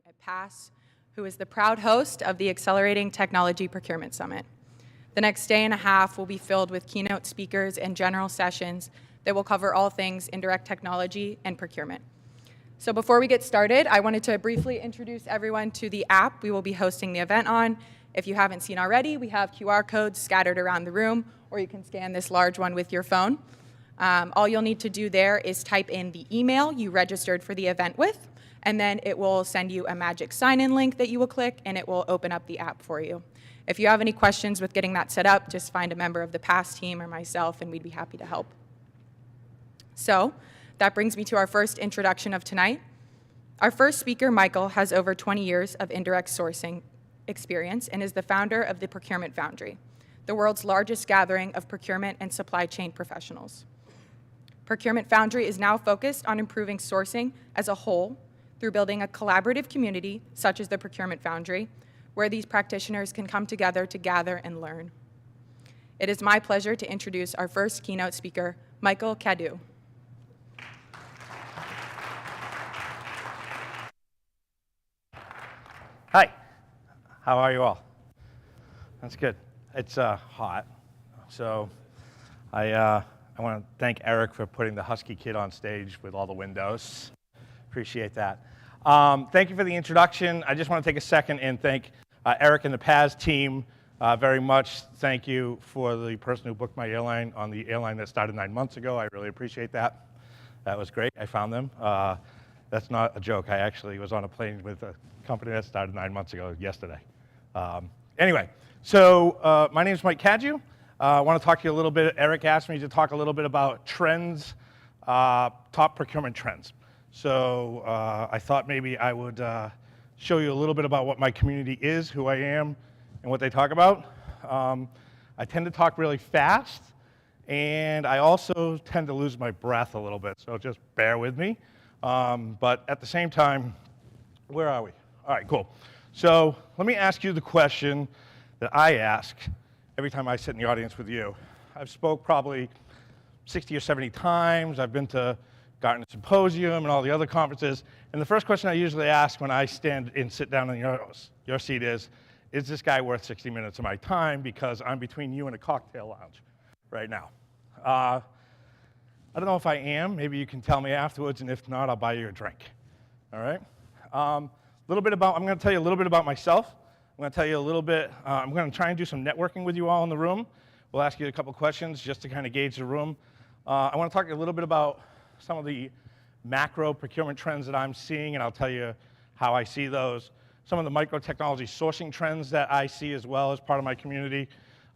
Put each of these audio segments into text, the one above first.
at PASS, who is the proud host of the Accelerating Technology Procurement Summit. The next day and a half will be filled with keynote speakers and general sessions that will cover all things indirect technology and procurement. So before we get started, I wanted to briefly introduce everyone to the app we will be hosting the event on. If you haven't seen already, we have QR codes scattered around the room, or you can scan this large one with your phone. All you'll need to do there is type in the email you registered for the event with, and then it will send you a magic sign-in link that you will click, and it will open up the app for you. If you have any questions with getting that set up, just find a member of the PASS team or myself, and we'd be happy to help. So that brings me to our first introduction of tonight. Our first speaker, Michael, has over 20 years of indirect sourcing experience and is the founder of the Procurement Foundry, the world's largest gathering of procurement and supply chain professionals. Procurement Foundry is now focused on improving sourcing as a whole through building a collaborative community, such as the Procurement Foundry, where these practitioners can come together to gather and learn. It is my pleasure to introduce our first keynote speaker, Michael Cadoux. Hi, how are you all? That's good. It's hot, so I want to thank Eric for putting the Husky kid on stage with all the windows. Appreciate that. Thank you for the introduction. I just want to take a second and thank Eric and the PASS team very much. Thank you for the person who booked my airline on the airline that started 9 months ago. I really appreciate that. That was great. I found them. That's not a joke. I actually was on a plane with a company that started 9 months ago yesterday. Anyway, so my name is Mike Cadieux. I want to talk to you a little bit. Eric asked me to talk a little bit about trends, top procurement trends. So I thought maybe I would show you a little bit about what my community is, who I am, and what they talk about. I tend to talk really fast, and I also tend to lose my breath a little bit, so just bear with me. But at the same time, where are we? All right, cool. So let me ask you the question that I ask every time I sit in the audience with you. I've spoke probably 60 or 70 times. I've been to Gartner Symposium and all the other conferences. And the first question I usually ask when I stand and sit down in your seat is this guy worth 60 minutes of my time? Because I'm between you and a cocktail lounge right now. I don't know if I am. Maybe you can tell me afterwards, and if not, I'll buy you a drink. All right? I'm going to tell you a little bit about myself. I'm going to tell you a little bit, I'm going to try and do some networking with you all in the room. We'll ask you a couple questions just to kind of gauge the room. I want to talk a little bit about some of the macro procurement trends that I'm seeing, and I'll tell you how I see those. Some of the micro technology sourcing trends that I see as well as part of my community.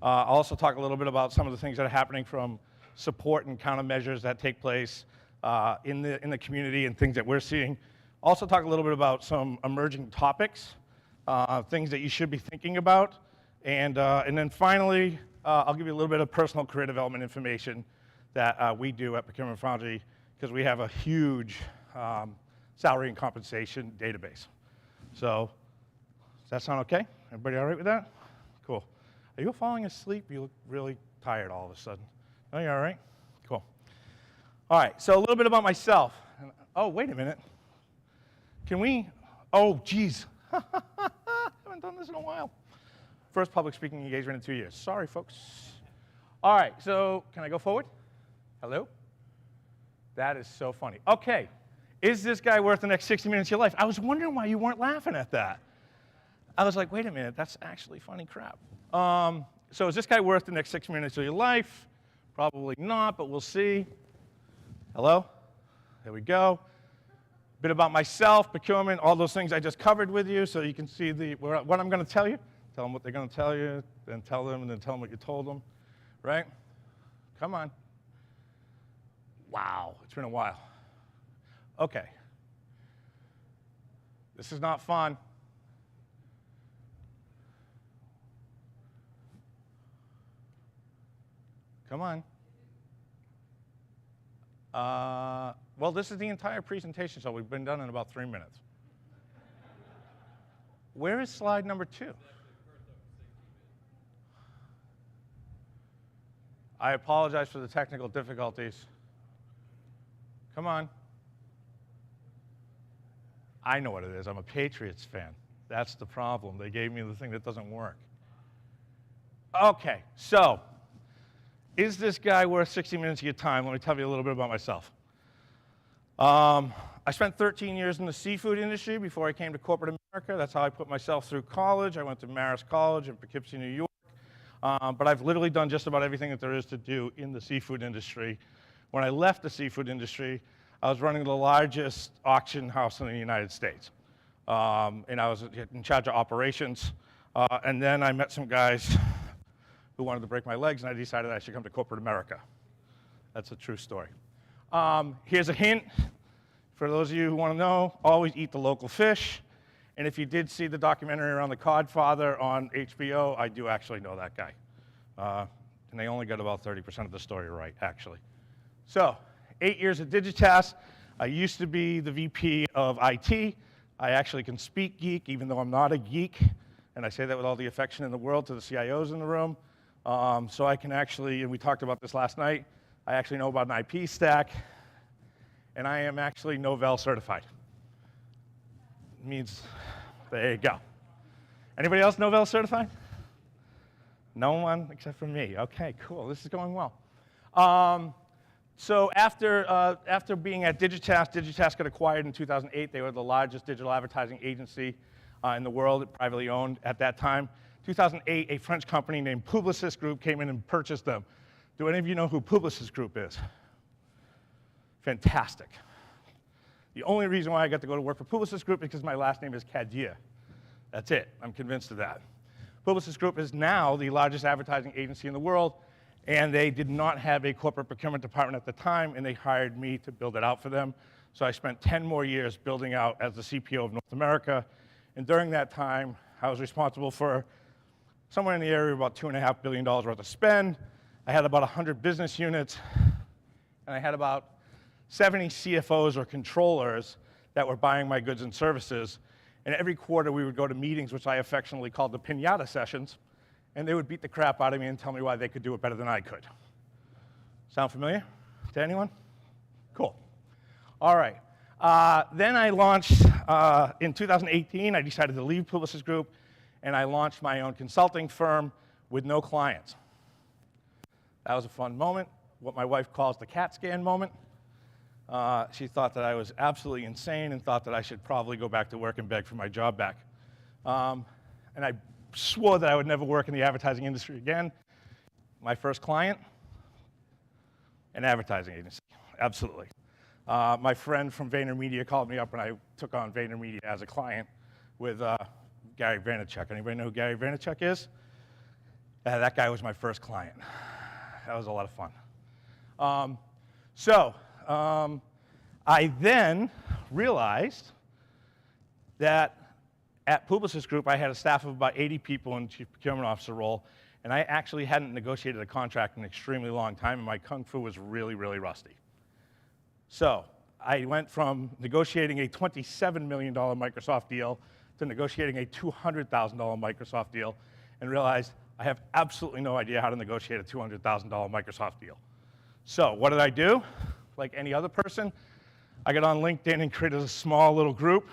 I'll also talk a little bit about some of the things that are happening from support and countermeasures that take place in the community and things that we're seeing. Also talk a little bit about some emerging topics, things that you should be thinking about. And then finally, I'll give you a little bit of personal career development information that we do at Procurement Foundry, because we have a huge salary and compensation database. So does that sound okay? Everybody all right with that? Cool. Are you falling asleep? You look really tired all of a sudden. Oh, you all right? Cool. All right, so a little bit about myself. Oh, wait a minute. Can we? Oh, geez. I haven't done this in a while. First public speaking engagement in 2 years. Sorry, folks. All right, so can I go forward? Hello? That is so funny. Okay, is this guy worth the next 60 minutes of your life? I was wondering why you weren't laughing at that. I was like, wait a minute, that's actually funny crap. So is this guy worth the next 6 minutes of your life? Probably not, but we'll see. Hello? There we go. Bit about myself, procurement, all those things I just covered with you, so you can see what I'm going to tell you. Tell them what they're going to tell you, then tell them, and then tell them what you told them, right? Come on. Wow, it's been a while. Okay. This is not fun. Come on. Well, this is the entire presentation, so we've been done in about 3 minutes. Where is slide number 2? I apologize for the technical difficulties. Come on. I know what it is. I'm a Patriots fan. That's the problem. They gave me the thing that doesn't work. Okay, so is this guy worth 60 minutes of your time? Let me tell you a little bit about myself. I spent 13 years in the seafood industry before I came to corporate America. That's how I put myself through college. I went to Marist College in Poughkeepsie, New York. But I've literally done just about everything that there is to do in the seafood industry. When I left the seafood industry, I was running the largest auction house in the United States. And I was in charge of operations. And then I met some guys who wanted to break my legs, and I decided I should come to corporate America. That's a true story. Here's a hint. For those of you who want to know, always eat the local fish. And if you did see the documentary around the Codfather on HBO, I do actually know that guy. And they only got about 30% of the story right, actually. So, 8 years at Digitas. I used to be the VP of IT. I actually can speak geek, even though I'm not a geek. And I say that with all the affection in the world to the CIOs in the room. So I can actually, and we talked about this last night, I actually know about an IP stack. And I am actually Novell certified. It means, there you go. Anybody else Novell certified? No one except for me. Okay, cool. This is going well. So after being at Digitas got acquired in 2008. They were the largest digital advertising agency in the world, privately owned at that time. 2008, a French company named Publicis Group came in and purchased them. Do any of you know who Publicis Group is? Fantastic. The only reason why I got to go to work for Publicis Group is because my last name is Cadieux. That's it. I'm convinced of that. Publicis Group is now the largest advertising agency in the world, and they did not have a corporate procurement department at the time, and they hired me to build it out for them. So I spent 10 more years building out as the CPO of North America, and during that time, I was responsible for somewhere in the area of about $2.5 billion worth of spend. I had about 100 business units, and I had about 70 CFOs or controllers that were buying my goods and services. And every quarter we would go to meetings, which I affectionately called the piñata sessions, and they would beat the crap out of me and tell me why they could do it better than I could. Sound familiar to anyone? Cool. All right. Then I launched, in 2018, I decided to leave Publicis Group, and I launched my own consulting firm with no clients. That was a fun moment, what my wife calls the CAT scan moment. She thought that I was absolutely insane and thought that I should probably go back to work and beg for my job back. And I swore that I would never work in the advertising industry again. My first client, an advertising agency, absolutely. My friend from VaynerMedia called me up when I took on VaynerMedia as a client with Gary Vaynerchuk. Anybody know who Gary Vaynerchuk is? That guy was my first client. That was a lot of fun. I then realized that at Publicis Group, I had a staff of about 80 people in the Chief Procurement Officer role, and I actually hadn't negotiated a contract in an extremely long time, and my kung fu was really, really rusty. So I went from negotiating a $27 million Microsoft deal to negotiating a $200,000 Microsoft deal, and realized I have absolutely no idea how to negotiate a $200,000 Microsoft deal. So what did I do? Like any other person, I got on LinkedIn and created a small little group,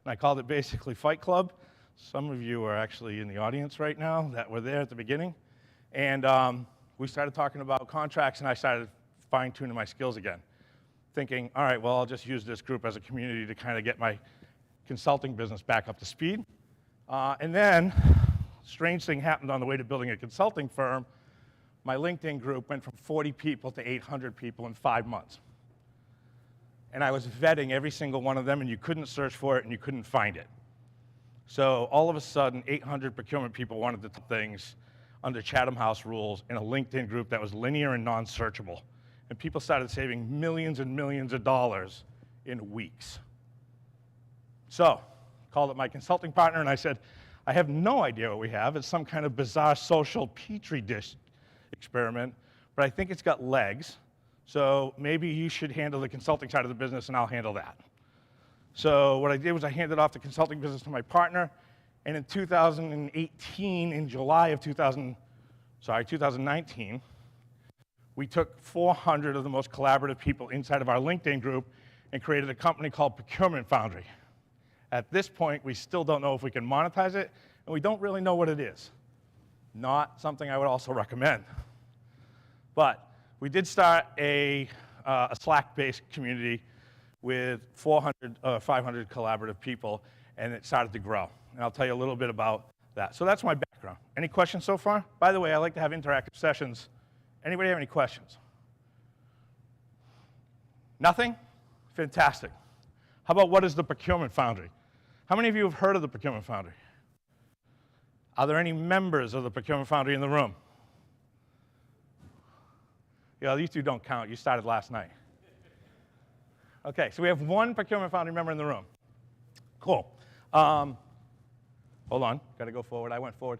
and I called it basically Fight Club. Some of you are actually in the audience right now that were there at the beginning. And we started talking about contracts, and I started fine-tuning my skills again, thinking, all right, well, I'll just use this group as a community to kind of get my consulting business back up to speed. And then, strange thing happened on the way to building a consulting firm. My LinkedIn group went from 40 people to 800 people in 5 months. And I was vetting every single one of them, and you couldn't search for it, and you couldn't find it. So all of a sudden, 800 procurement people wanted to do things under Chatham House rules in a LinkedIn group that was linear and non-searchable. And people started saving millions and millions of dollars in weeks. So called up my consulting partner, and I said, I have no idea what we have. It's some kind of bizarre social petri dish experiment, but I think it's got legs. So maybe you should handle the consulting side of the business, and I'll handle that. So what I did was I handed off the consulting business to my partner, and in 2018, in July of 2019, we took 400 of the most collaborative people inside of our LinkedIn group and created a company called Procurement Foundry. At this point, we still don't know if we can monetize it, and we don't really know what it is. Not something I would also recommend. But we did start a Slack-based community with 500 collaborative people, and it started to grow. And I'll tell you a little bit about that. So that's my background. Any questions so far? By the way, I like to have interactive sessions. Anybody have any questions? Nothing? Fantastic. How about what is the Procurement Foundry? How many of you have heard of the Procurement Foundry? Are there any members of the Procurement Foundry in the room? Yeah, you two don't count. You started last night. Okay, so we have one Procurement Foundry member in the room. Cool. Hold on, got to go forward. I went forward.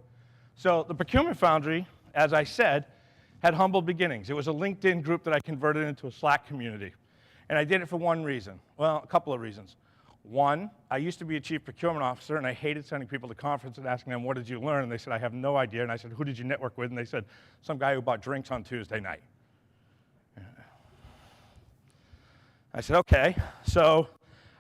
So the Procurement Foundry, as I said, had humble beginnings. It was a LinkedIn group that I converted into a Slack community. And I did it for one reason. Well, a couple of reasons. One, I used to be a chief procurement officer, and I hated sending people to conferences and asking them, what did you learn? And they said, I have no idea. And I said, who did you network with? And they said, some guy who bought drinks on Tuesday night. I said, okay. So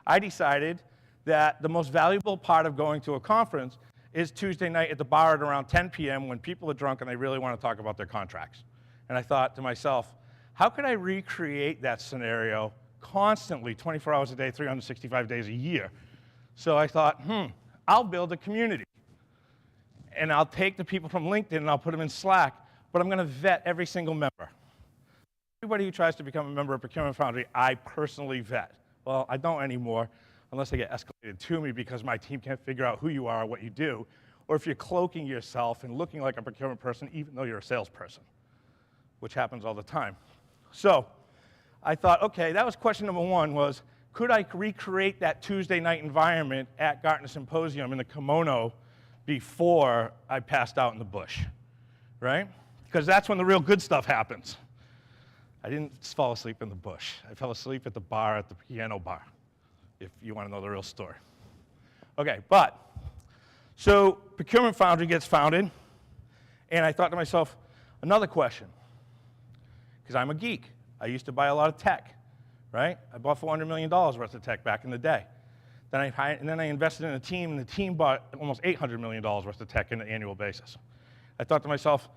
I decided that the most valuable part of going to a conference is Tuesday night at the bar at around 10 p.m. when people are drunk and they really want to talk about their contracts. And I thought to myself, how could I recreate that scenario constantly, 24 hours a day, 365 days a year? So I thought, I'll build a community. And I'll take the people from LinkedIn and I'll put them in Slack, but I'm going to vet every single member. Everybody who tries to become a member of Procurement Foundry, I personally vet. Well, I don't anymore, unless they get escalated to me because my team can't figure out who you are or what you do, or if you're cloaking yourself and looking like a procurement person even though you're a salesperson, which happens all the time. So I thought, okay, that was question number one, was could I recreate that Tuesday night environment at Gartner Symposium in the kimono before I passed out in the bush, right? Because that's when the real good stuff happens. I didn't fall asleep in the bush. I fell asleep at the bar, at the piano bar, if you want to know the real story. Okay, so Procurement Foundry gets founded, and I thought to myself, another question, because I'm a geek. I used to buy a lot of tech, right? I bought $400 million worth of tech back in the day. Then I invested in a team, and the team bought almost $800 million worth of tech on an annual basis. I thought to myself,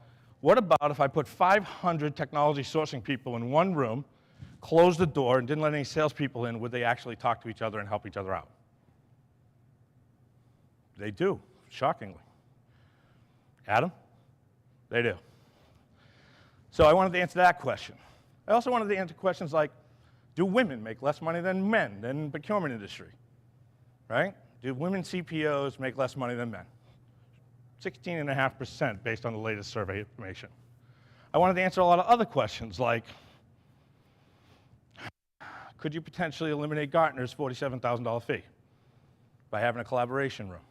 what about if I put 500 technology sourcing people in one room, closed the door, and didn't let any salespeople in? Would they actually talk to each other and help each other out? They do, shockingly. Adam? They do. So I wanted to answer that question. I also wanted to answer questions like, do women make less money than men in the procurement industry? Right? Do women CPOs make less money than men? 16.5% based on the latest survey information. I wanted to answer a lot of other questions like, could you potentially eliminate Gartner's $47,000 fee by having a collaboration room?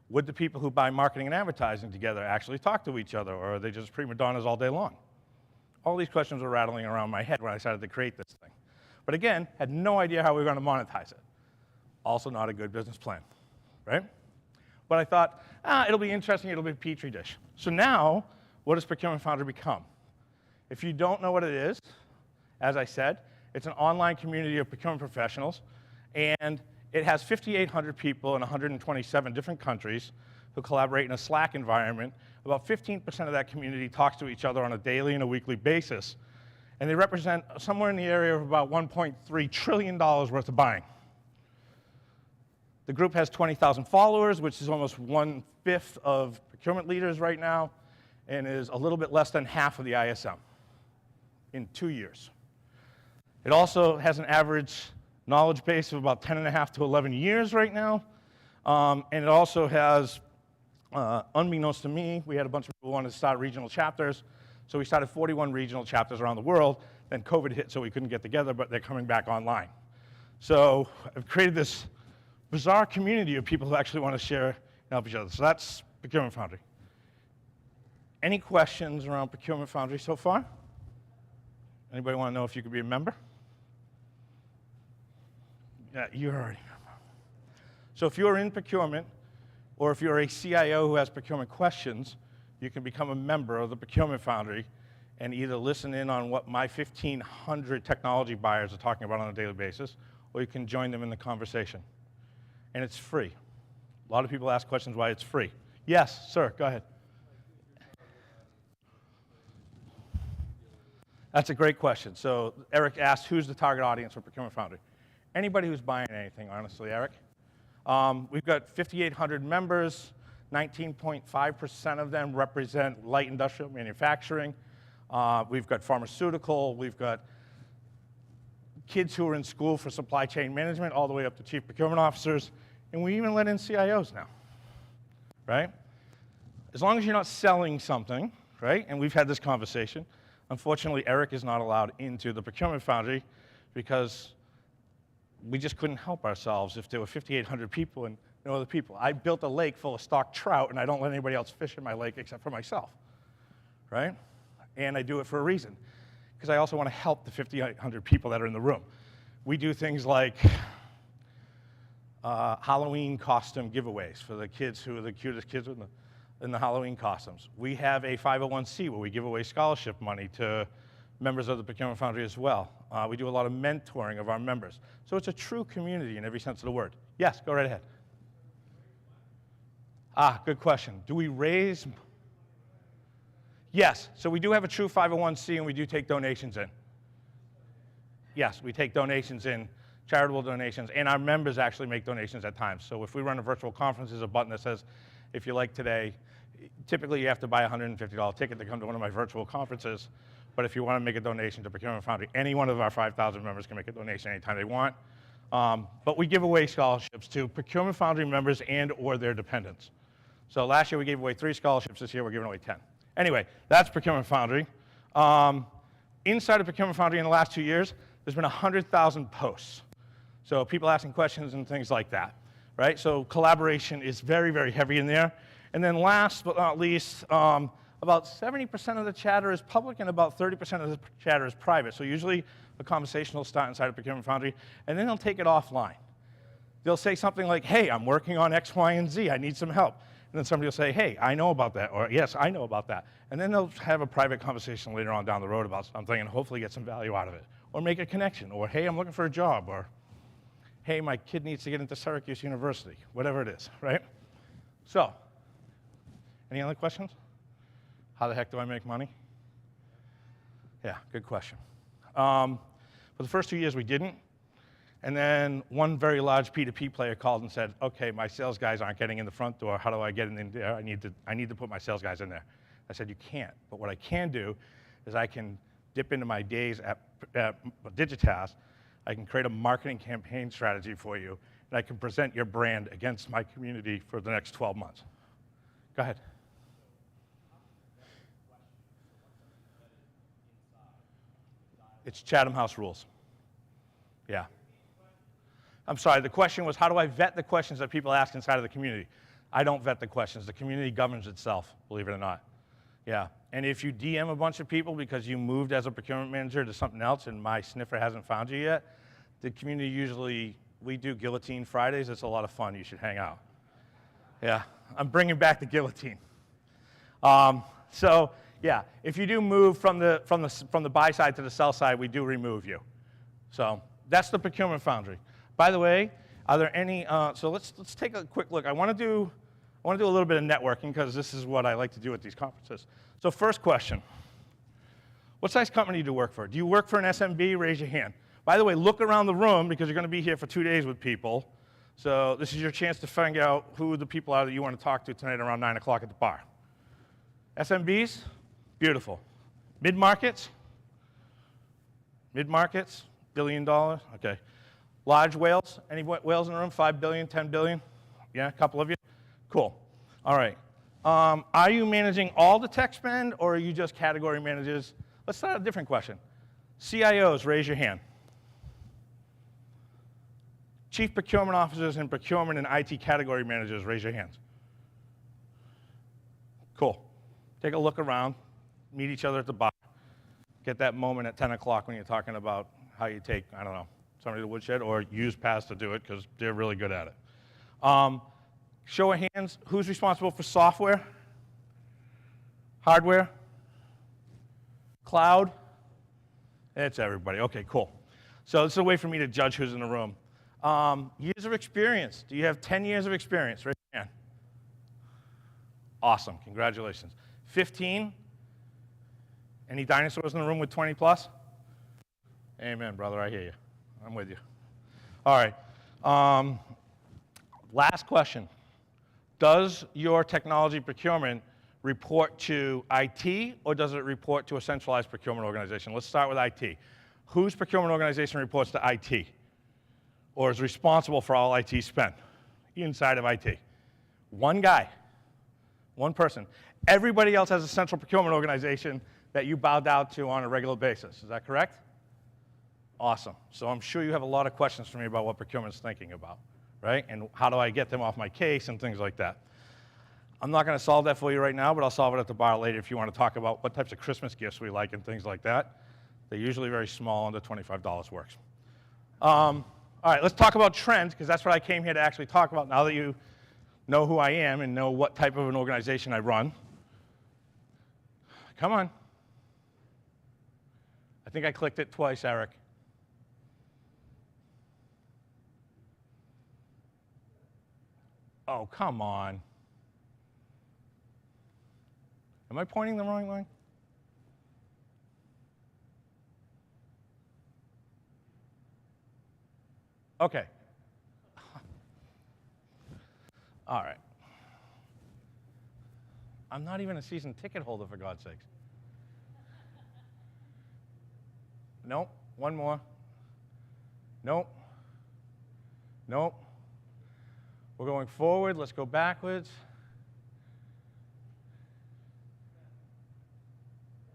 Would the people who buy marketing and advertising together actually talk to each other, or are they just prima donnas all day long? All these questions were rattling around my head when I decided to create this thing. But again, had no idea how we were going to monetize it. Also not a good business plan, right? But I thought, it'll be interesting, it'll be a petri dish. So now, what does Procurement Foundry become? If you don't know what it is, as I said, it's an online community of procurement professionals, and it has 5,800 people in 127 different countries who collaborate in a Slack environment. About 15% of that community talks to each other on a daily and a weekly basis, and they represent somewhere in the area of about $1.3 trillion worth of buying. The group has 20,000 followers, which is almost 1/5 of procurement leaders right now, and is a little bit less than half of the ISM in 2 years. It also has an average knowledge base of about 10.5 to 11 years right now, and it also has, unbeknownst to me, we had a bunch of people who wanted to start regional chapters, so we started 41 regional chapters around the world. Then COVID hit, so we couldn't get together, but they're coming back online. So I've created this bizarre community of people who actually want to share and help each other. So that's Procurement Foundry. Any questions around Procurement Foundry so far? Anybody want to know if you could be a member? Yeah, you're already a member. So if you're in procurement, or if you're a CIO who has procurement questions, you can become a member of the Procurement Foundry and either listen in on what my 1,500 technology buyers are talking about on a daily basis, or you can join them in the conversation. and it's free. A lot of people ask questions why it's free. Yes, sir, go ahead. That's a great question. So Eric asked, who's the target audience for Procurement Foundry? Anybody who's buying anything, honestly, Eric. We've got 5,800 members. 19.5% of them represent light industrial manufacturing. We've got pharmaceutical. We've got kids who are in school for supply chain management, all the way up to chief procurement officers. And we even let in CIOs now, right? As long as you're not selling something, right? And we've had this conversation. Unfortunately, Eric is not allowed into the Procurement Foundry because we just couldn't help ourselves if there were 5,800 people and no other people. I built a lake full of stocked trout, and I don't let anybody else fish in my lake except for myself, right? And I do it for a reason, because I also want to help the 5,800 people that are in the room. We do things like Halloween costume giveaways for the kids who are the cutest kids in the Halloween costumes. We have a 501c where we give away scholarship money to members of the Procurement Foundry as well. We do a lot of mentoring of our members. So it's a true community in every sense of the word. Yes, go right ahead. Good question. Do we raise? Yes, so we do have a true 501c and we do take donations in. Yes, we take donations in, charitable donations, and our members actually make donations at times. So if we run a virtual conference, there's a button that says, if you like today, typically you have to buy a $150 ticket to come to one of my virtual conferences. But if you want to make a donation to Procurement Foundry, any one of our 5,000 members can make a donation anytime they want. But we give away scholarships to Procurement Foundry members and or their dependents. So last year we gave away 3 scholarships. This year we're giving away 10. Anyway, that's Procurement Foundry. Inside of Procurement Foundry in the last 2 years, there's been 100,000 posts. So people asking questions and things like that, right? So collaboration is very, very heavy in there. And then last but not least, about 70% of the chatter is public and about 30% of the chatter is private. So usually a conversation will start inside of Procurement Foundry, and then they'll take it offline. They'll say something like, hey, I'm working on X, Y, and Z. I need some help. And then somebody will say, hey, I know about that, or yes, I know about that. And then they'll have a private conversation later on down the road about something and hopefully get some value out of it, or make a connection, or hey, I'm looking for a job, or hey, my kid needs to get into Syracuse University, whatever it is, right? So, any other questions? How the heck do I make money? Yeah, good question. For the first 2 years, we didn't. And then one very large P2P player called and said, okay, my sales guys aren't getting in the front door. How do I get in there? I need to put my sales guys in there. I said, you can't. But what I can do is I can dip into my days at Digitas. I can create a marketing campaign strategy for you, and I can present your brand against my community for the next 12 months. Go ahead. It's Chatham House rules. Yeah. I'm sorry, the question was, how do I vet the questions that people ask inside of the community? I don't vet the questions. The community governs itself, believe it or not. Yeah. And if you DM a bunch of people because you moved as a procurement manager to something else and my sniffer hasn't found you yet, the community usually, we do Guillotine Fridays. It's a lot of fun. You should hang out. Yeah. I'm bringing back the guillotine. So, yeah, if you do move from the buy side to the sell side, we do remove you. So that's the Procurement Foundry. By the way, are there any? So let's take a quick look. I want to do a little bit of networking because this is what I like to do at these conferences. So first question: what size company do you work for? Do you work for an SMB? Raise your hand. By the way, look around the room because you're going to be here for 2 days with people. So this is your chance to find out who the people are that you want to talk to tonight around 9 o'clock at the bar. SMBs, beautiful. Mid-markets, $1 billion, okay. Large whales, any whales in the room? 5 billion, 10 billion? Yeah, a couple of you? Cool. All right. Are you managing all the tech spend, or are you just category managers? Let's start a different question. CIOs, raise your hand. Chief procurement officers in procurement and IT category managers, raise your hands. Cool. Take a look around. Meet each other at the bar. Get that moment at 10 o'clock when you're talking about how you take, I don't know, somebody to the woodshed, or use PAS to do it because they're really good at it. Show of hands, who's responsible for software? Hardware? Cloud? It's everybody. Okay, cool. So this is a way for me to judge who's in the room. Years of experience. Do you have 10 years of experience? Raise your hand. Awesome. Congratulations. 15? Any dinosaurs in the room with 20 plus? Amen, brother. I hear you. I'm with you. All right. Last question. Does your technology procurement report to IT, or does it report to a centralized procurement organization? Let's start with IT. Whose procurement organization reports to IT, or is responsible for all IT spend inside of IT? One guy, one person. Everybody else has a central procurement organization that you bow down to on a regular basis. Is that correct? Awesome. So I'm sure you have a lot of questions for me about what procurement's thinking about, right? And how do I get them off my case and things like that. I'm not going to solve that for you right now, but I'll solve it at the bar later if you want to talk about what types of Christmas gifts we like and things like that. They're usually very small, under $25 works. All right, let's talk about trends, because that's what I came here to actually talk about now that you know who I am and know what type of an organization I run. Come on. I think I clicked it twice, Eric. Oh, come on. Am I pointing the wrong way? Okay. All right. I'm not even a season ticket holder, for God's sakes. Nope. One more. Nope. Nope. We're going forward. Let's go backwards.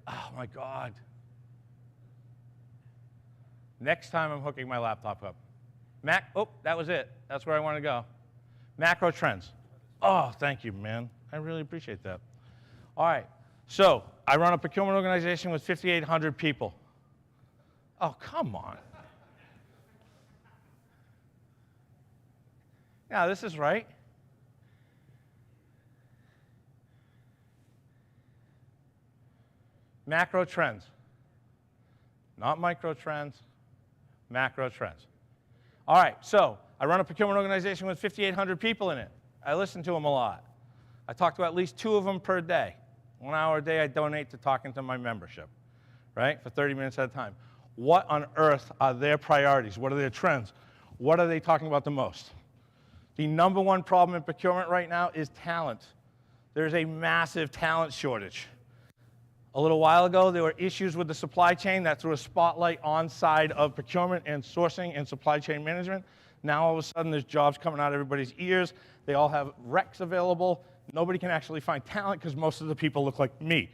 Oh, my God. Next time I'm hooking my laptop up. Oh, that was it. That's where I want to go. Macro trends. Oh, thank you, man. I really appreciate that. All right. So I run a procurement organization with 5,800 people. Oh, come on. Now, this is right. Macro trends. Not micro trends, macro trends. All right, so I run a procurement organization with 5,800 people in it. I listen to them a lot. I talk to at least 2 of them per day. 1 hour a day I donate to talking to my membership, right, for 30 minutes at a time. What on earth are their priorities? What are their trends? What are they talking about the most? The number one problem in procurement right now is talent. There's a massive talent shortage. A little while ago, there were issues with the supply chain that threw a spotlight on side of procurement and sourcing and supply chain management. Now, all of a sudden, there's jobs coming out of everybody's ears. They all have recs available. Nobody can actually find talent because most of the people look like me.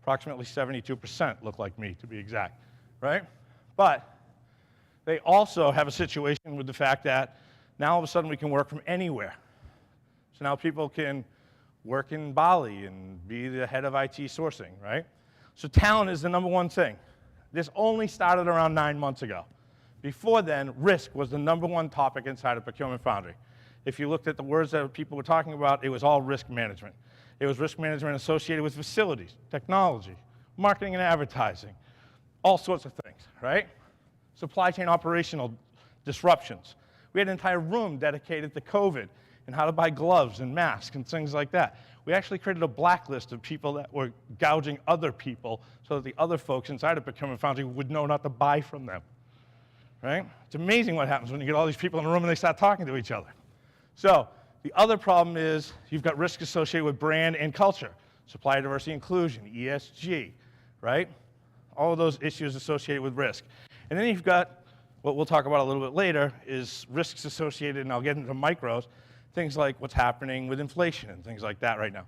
Approximately 72% look like me, to be exact, right? But they also have a situation with the fact that now all of a sudden we can work from anywhere. So now people can work in Bali and be the head of IT sourcing, right? So talent is the number one thing. This only started around 9 months ago. Before then, risk was the number one topic inside of Procurement Foundry. If you looked at the words that people were talking about, it was all risk management. It was risk management associated with facilities, technology, marketing and advertising, all sorts of things, right? Supply chain operational disruptions. We had an entire room dedicated to COVID and how to buy gloves and masks and things like that. We actually created a blacklist of people that were gouging other people so that the other folks inside of Procurement Foundry would know not to buy from them, right? It's amazing what happens when you get all these people in a room and they start talking to each other. So the other problem is you've got risk associated with brand and culture, supplier diversity inclusion, ESG, right? All of those issues associated with risk. And then you've got what we'll talk about a little bit later is risks associated, and I'll get into micros, things like what's happening with inflation and things like that right now.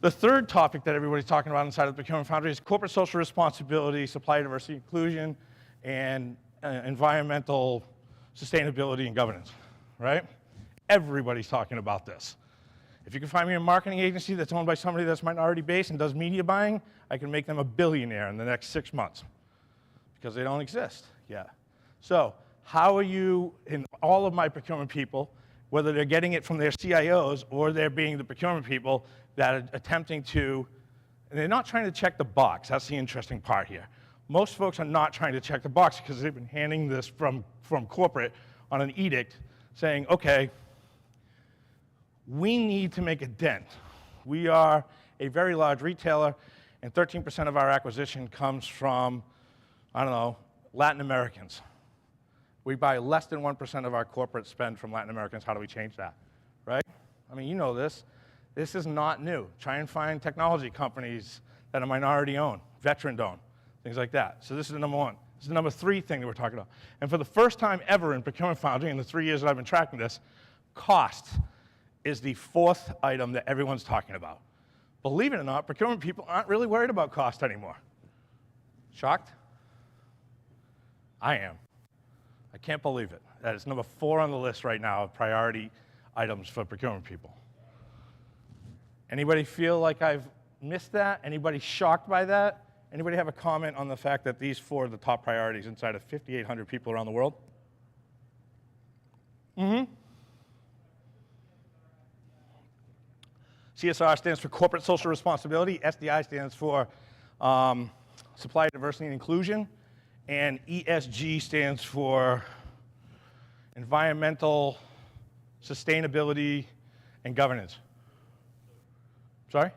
The third topic that everybody's talking about inside of the Procurement Foundry is corporate social responsibility, supplier diversity inclusion, and environmental sustainability and governance, right? Everybody's talking about this. If you can find me a marketing agency that's owned by somebody that's minority-based and does media buying, I can make them a billionaire in the next 6 months because they don't exist yet. So how are you, in all of my procurement people, whether they're getting it from their CIOs or they're being the procurement people that are attempting to, and they're not trying to check the box. That's the interesting part here. Most folks are not trying to check the box because they've been handing this from corporate on an edict saying, okay, we need to make a dent. We are a very large retailer, and 13% of our acquisition comes from, I don't know, Latin Americans. We buy less than 1% of our corporate spend from Latin Americans. How do we change that, right? I mean, you know this. This is not new. Try and find technology companies that are minority-owned, veteran-owned, things like that. So this is the number one. This is the number 3 thing that we're talking about. And for the first time ever in Procurement Foundry, in the 3 years that I've been tracking this, cost is the 4th item that everyone's talking about. Believe it or not, procurement people aren't really worried about cost anymore. Shocked? I am. I can't believe it. That is number 4 on the list right now of priority items for procurement people. Anybody feel like I've missed that? Anybody shocked by that? Anybody have a comment on the fact that these 4 are the top priorities inside of 5,800 people around the world? CSR stands for Corporate Social Responsibility. SDI stands for Supplier Diversity and Inclusion. And ESG stands for Environmental Sustainability and Governance. Sorry?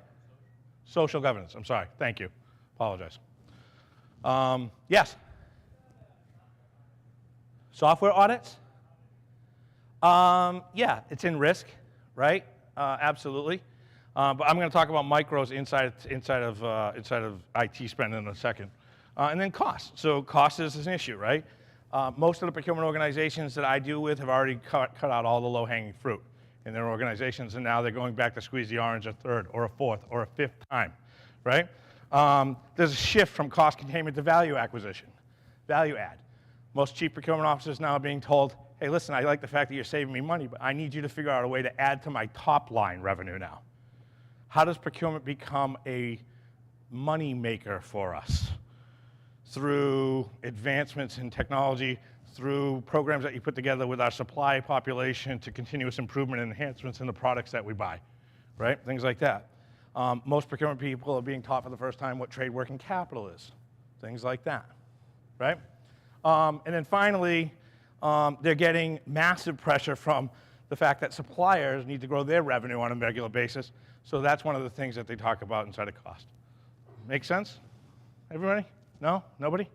Social governance. I'm sorry. Thank you. Apologize. Yes? Software audits? Yeah, it's in risk, right? Absolutely. But I'm going to talk about micros inside of IT spend in a second. And then cost. So cost is an issue, right? Most of the procurement organizations that I deal with have already cut out all the low-hanging fruit in their organizations, and now they're going back to squeeze the orange a 3rd or a 4th or a 5th time, right? There's a shift from cost containment to value acquisition, value add. Most chief procurement officers now are being told, hey, listen, I like the fact that you're saving me money, but I need you to figure out a way to add to my top line revenue now. How does procurement become a money maker for us? Through advancements in technology, through programs that you put together with our supply population to continuous improvement and enhancements in the products that we buy, right? Things like that. Most procurement people are being taught for the first time what trade working capital is, things like that, right? And then finally, they're getting massive pressure from the fact that suppliers need to grow their revenue on a regular basis, so that's one of the things that they talk about inside of cost. Make sense? Everybody? No? Nobody?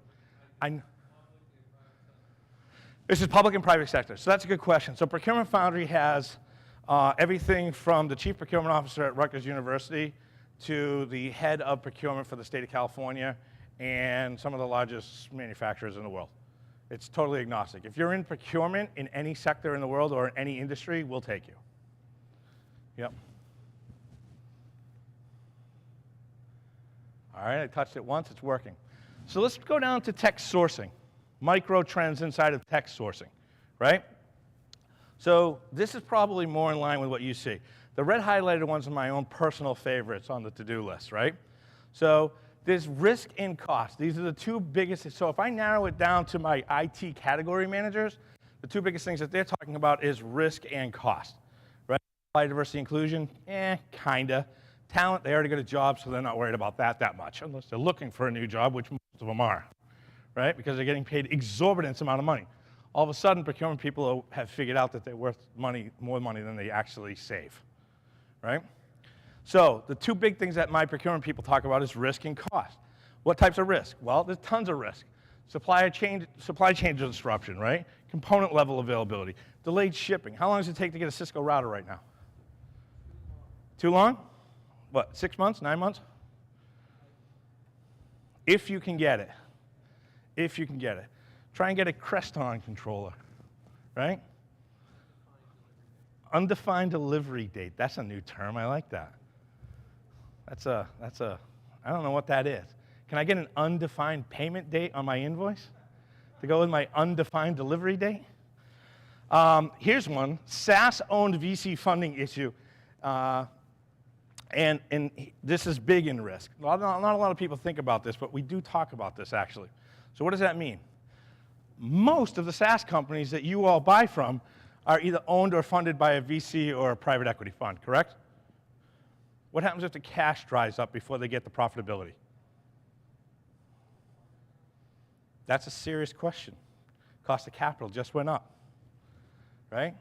This is public and private sector, so that's a good question. So Procurement Foundry has everything from the chief procurement officer at Rutgers University to the head of procurement for the state of California and some of the largest manufacturers in the world. It's totally agnostic. If you're in procurement in any sector in the world or in any industry, we'll take you. Yep. All right, I touched it once, it's working. So let's go down to tech sourcing, micro trends inside of tech sourcing, right? So this is probably more in line with what you see. The red highlighted ones are my own personal favorites on the to-do list, right? So there's risk and cost. These are the 2 biggest. So if I narrow it down to my IT category managers, the 2 biggest things that they're talking about is risk and cost, right? Supply diversity inclusion, kinda. Talent, they already got a job, so they're not worried about that much, unless they're looking for a new job, which most of them are, right? Because they're getting paid exorbitant amount of money. All of a sudden, procurement people have figured out that they're worth money, more money than they actually save, right? So the 2 big things that my procurement people talk about is risk and cost. What types of risk? Well, there's tons of risk. Supply chain disruption, right? Component level availability, delayed shipping. How long does it take to get a Cisco router right now? Too long? What, 6 months, 9 months? If you can get it. If you can get it. Try and get a Creston controller, right? Undefined delivery date. That's a new term. I like that. I don't know what that is. Can I get an undefined payment date on my invoice to go with my undefined delivery date? Here's one, SaaS-owned VC funding issue. And this is big in risk. Not a lot of people think about this, but we do talk about this, actually. So what does that mean? Most of the SaaS companies that you all buy from are either owned or funded by a VC or a private equity fund, correct? What happens if the cash dries up before they get the profitability? That's a serious question. Cost of capital just went up, right?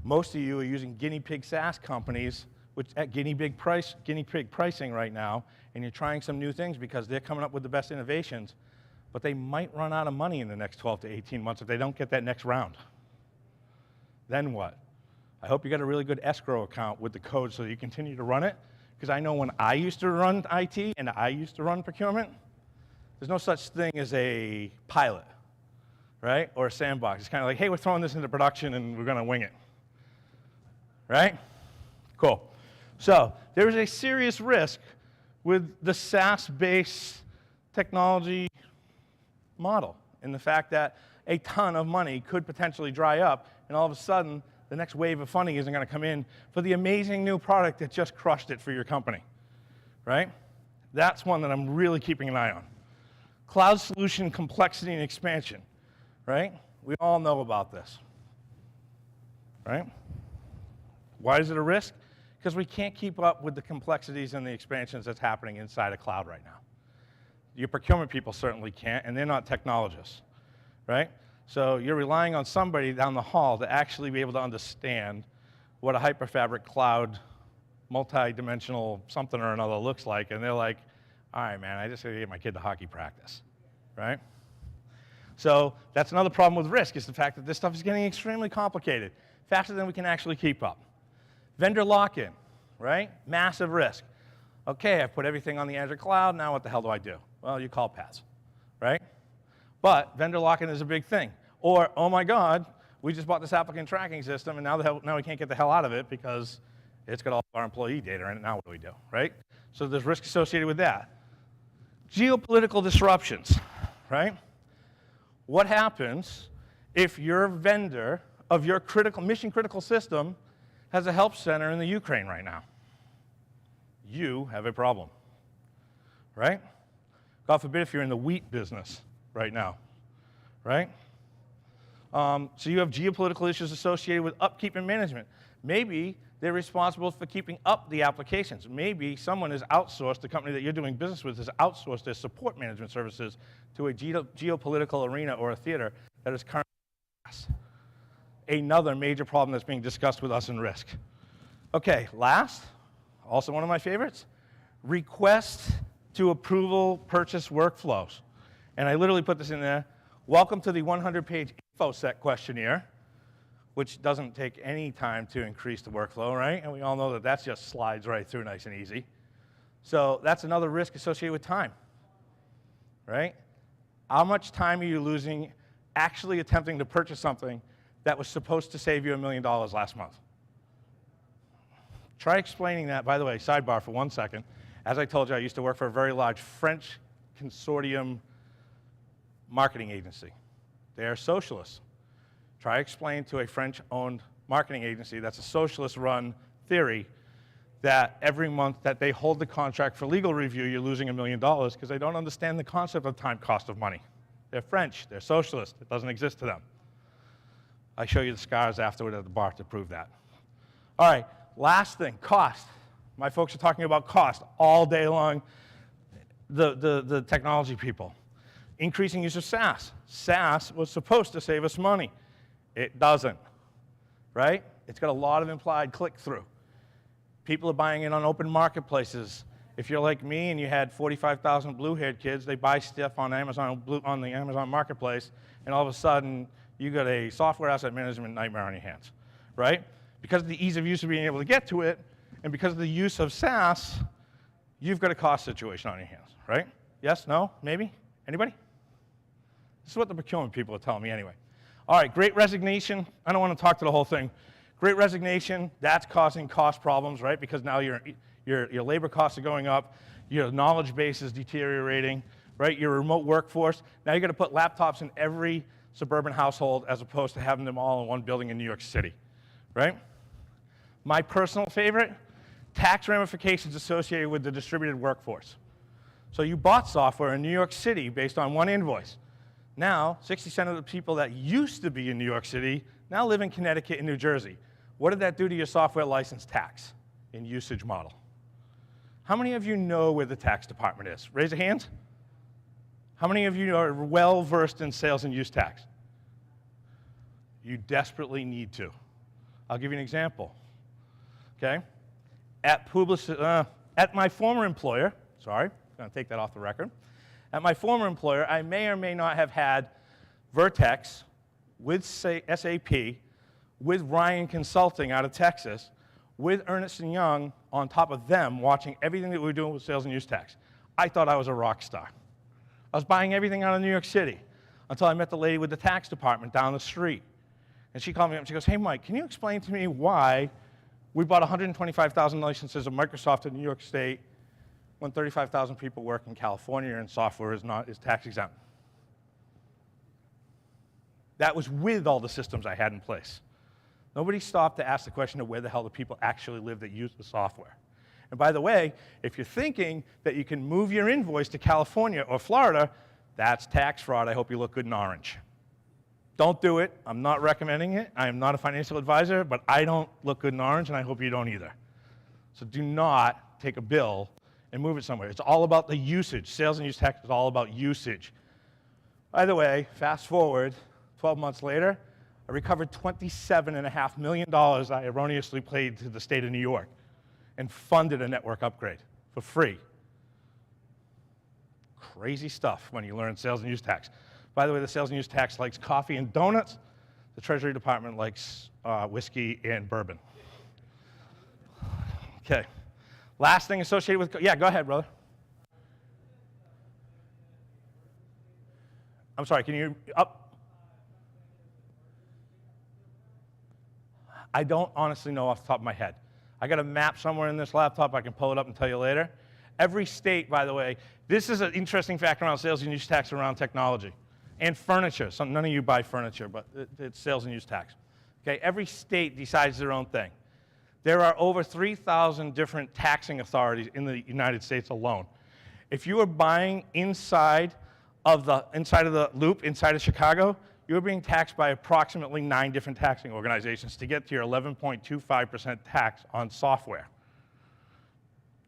Most of you are using guinea pig SaaS companies which at guinea pig pricing right now, and you're trying some new things because they're coming up with the best innovations, but they might run out of money in the next 12 to 18 months if they don't get that next round. Then what? I hope you got a really good escrow account with the code so you continue to run it, because I know when I used to run IT and I used to run procurement, there's no such thing as a pilot, right? Or a sandbox. It's kind of like, hey, we're throwing this into production and we're going to wing it, right? Cool. So there is a serious risk with the SaaS-based technology model in the fact that a ton of money could potentially dry up, and all of a sudden, the next wave of funding isn't going to come in for the amazing new product that just crushed it for your company, right? That's one that I'm really keeping an eye on. Cloud solution complexity and expansion, right? We all know about this, right? Why is it a risk? Because we can't keep up with the complexities and the expansions that's happening inside a cloud right now. Your procurement people certainly can't, and they're not technologists, right? So you're relying on somebody down the hall to actually be able to understand what a hyperfabric cloud, multi-dimensional something or another looks like, and they're like, all right, man, I just got to get my kid to hockey practice, right? So that's another problem with risk, is the fact that this stuff is getting extremely complicated, faster than we can actually keep up. Vendor lock-in, right? Massive risk. Okay, I've put everything on the Azure cloud, now what the hell do I do? Well, you call PaaS, right? But vendor lock-in is a big thing. Or, oh my God, we just bought this applicant tracking system, and now we can't get the hell out of it because it's got all our employee data in it. Now what do we do, right? So there's risk associated with that. Geopolitical disruptions, right? What happens if your vendor of your mission-critical system has a help center in the Ukraine right now? You have a problem, right? God forbid if you're in the wheat business right now, right? So you have geopolitical issues associated with upkeep and management. Maybe they're responsible for keeping up the applications. Maybe someone has outsourced, the company that you're doing business with has outsourced their support management services to a geopolitical arena or a theater that is currently another major problem that's being discussed with us in risk. Okay, last, also one of my favorites, request to approval purchase workflows. And I literally put this in there. Welcome to the 100-page InfoSec questionnaire, which doesn't take any time to increase the workflow, right? And we all know that that just slides right through nice and easy. So that's another risk associated with time, right? How much time are you losing actually attempting to purchase something that was supposed to save you $1 million last month? Try explaining that. By the way, sidebar for 1 second. As I told you, I used to work for a very large French consortium marketing agency. They are socialists. Try explaining to a French-owned marketing agency that's a socialist-run theory that every month that they hold the contract for legal review, you're losing $1 million because they don't understand the concept of time cost of money. They're French. They're socialist. It doesn't exist to them. I show you the scars afterward at the bar to prove that. All right, last thing, cost. My folks are talking about cost all day long, the technology people. Increasing use of SaaS. SaaS was supposed to save us money. It doesn't, right? It's got a lot of implied click-through. People are buying it on open marketplaces. If you're like me and you had 45,000 blue-haired kids, they buy stuff on Amazon, on the Amazon marketplace, and all of a sudden, you got a software asset management nightmare on your hands, right? Because of the ease of use of being able to get to it, and because of the use of SaaS, you've got a cost situation on your hands, right? Yes, no, maybe? Anybody? This is what the procurement people are telling me anyway. All right, Great Resignation. I don't want to talk to the whole thing. Great Resignation, that's causing cost problems, right? Because now your labor costs are going up, your knowledge base is deteriorating, right? Your remote workforce. Now you're going to put laptops in every suburban household as opposed to having them all in one building in New York City, right? My personal favorite, tax ramifications associated with the distributed workforce. So you bought software in New York City based on one invoice. Now, 60% of the people that used to be in New York City now live in Connecticut and New Jersey. What did that do to your software license tax in usage model? How many of you know where the tax department is? Raise your hands. How many of you are well-versed in sales and use tax? You desperately need to. I'll give you an example. Okay? At my former employer, sorry, I'm going to take that off the record. At my former employer, I may or may not have had Vertex with SAP, with Ryan Consulting out of Texas, with Ernst & Young on top of them watching everything that we were doing with sales and use tax. I thought I was a rock star. I was buying everything out of New York City until I met the lady with the tax department down the street. And she called me up and she goes, hey, Mike, can you explain to me why we bought 125,000 licenses of Microsoft in New York State when 35,000 people work in California and software is tax exempt? That was with all the systems I had in place. Nobody stopped to ask the question of where the hell the people actually live that use the software. And by the way, if you're thinking that you can move your invoice to California or Florida, that's tax fraud. I hope you look good in orange. Don't do it. I'm not recommending it. I am not a financial advisor, but I don't look good in orange, and I hope you don't either. So do not take a bill and move it somewhere. It's all about the usage. Sales and use tax is all about usage. By the way, fast forward 12 months later, I recovered $27.5 million I erroneously paid to the state of New York and funded a network upgrade for free. Crazy stuff when you learn sales and use tax. By the way, the sales and use tax likes coffee and donuts. The Treasury Department likes whiskey and bourbon. Okay. Last thing associated with, yeah, go ahead, brother. I'm sorry, can you up? I don't honestly know off the top of my head. I got a map somewhere in this laptop. I can pull it up and tell you later. Every state, by the way, this is an interesting fact around sales and use tax around technology and furniture. So none of you buy furniture, but it's sales and use tax. Okay, every state decides their own thing. There are over 3,000 different taxing authorities in the United States alone. If you are buying inside of the loop, inside of Chicago, you're being taxed by approximately 9 different taxing organizations to get to your 11.25% tax on software.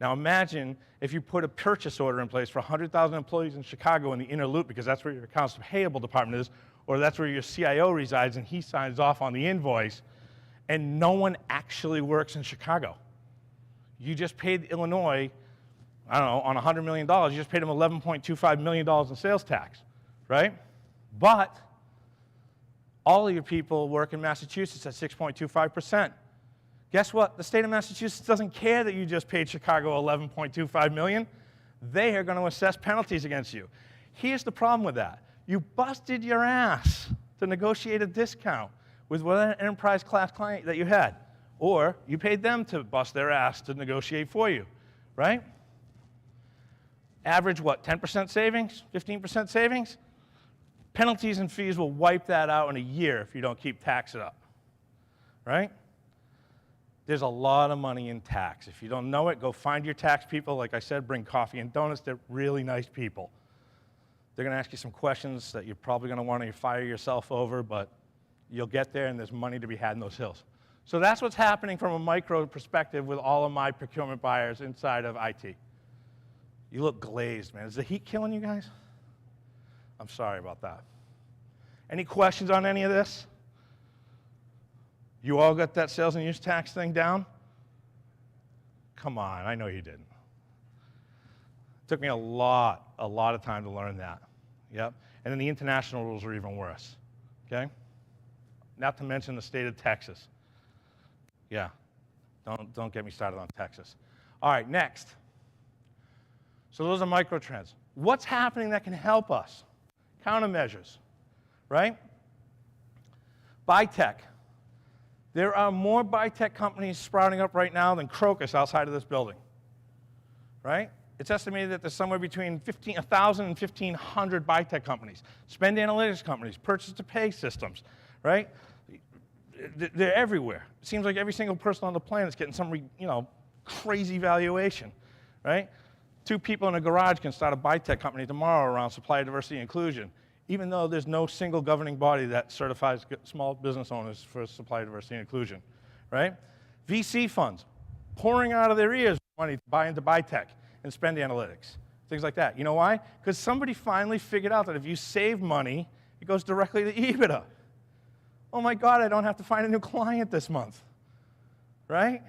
Now imagine if you put a purchase order in place for 100,000 employees in Chicago in the inner loop, because that's where your accounts payable department is, or that's where your CIO resides and he signs off on the invoice, and no one actually works in Chicago. You just paid Illinois, I don't know, on $100 million, you just paid them $11.25 million in sales tax, right? But all of your people work in Massachusetts at 6.25%. Guess what? The state of Massachusetts doesn't care that you just paid Chicago $11.25 million. They are going to assess penalties against you. Here's the problem with that. You busted your ass to negotiate a discount with whatever enterprise class client that you had. Or you paid them to bust their ass to negotiate for you, right? Average what, 10% savings, 15% savings? Penalties and fees will wipe that out in a year if you don't keep taxing up, right? There's a lot of money in tax. If you don't know it, go find your tax people. Like I said, bring coffee and donuts. They're really nice people. They're going to ask you some questions that you're probably going to want to fire yourself over, but you'll get there, and there's money to be had in those hills. So that's what's happening from a micro perspective with all of my procurement buyers inside of IT. You look glazed, man. Is the heat killing you guys? I'm sorry about that. Any questions on any of this? You all got that sales and use tax thing down? Come on, I know you didn't. It took me a lot of time to learn that. Yep. And then the international rules are even worse. Okay? Not to mention the state of Texas. Yeah. Don't get me started on Texas. All right, next. So those are micro trends. What's happening that can help us? Countermeasures, right? Biotech. There are more biotech companies sprouting up right now than Crocus outside of this building, right? It's estimated that there's somewhere between 1,000 and 1,500 biotech companies, spend analytics companies, purchase-to-pay systems, right? They're everywhere. It seems like every single person on the planet is getting some, crazy valuation, right? 2 people in a garage can start a biotech company tomorrow around supplier diversity and inclusion, even though there's no single governing body that certifies small business owners for supplier diversity and inclusion, right? VC funds pouring out of their ears money to buy into biotech and spend analytics, things like that. You know why? Because somebody finally figured out that if you save money, it goes directly to EBITDA. Oh my God, I don't have to find a new client this month, right?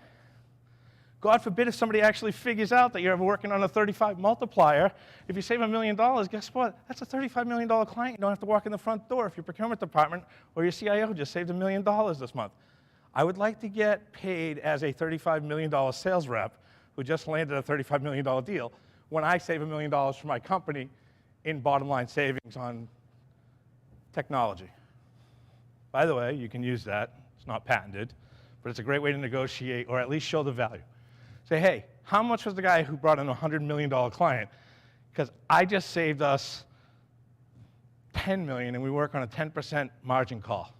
God forbid if somebody actually figures out that you're working on a 35 multiplier. If you save $1 million, guess what? That's a $35 million client. You don't have to walk in the front door if your procurement department or your CIO just saved $1 million this month. I would like to get paid as a $35 million sales rep who just landed a $35 million deal when I save $1 million for my company in bottom line savings on technology. By the way, you can use that. It's not patented, but it's a great way to negotiate or at least show the value. Say, hey, how much was the guy who brought in a $100 million client? Because I just saved us $10 million and we work on a 10% margin call,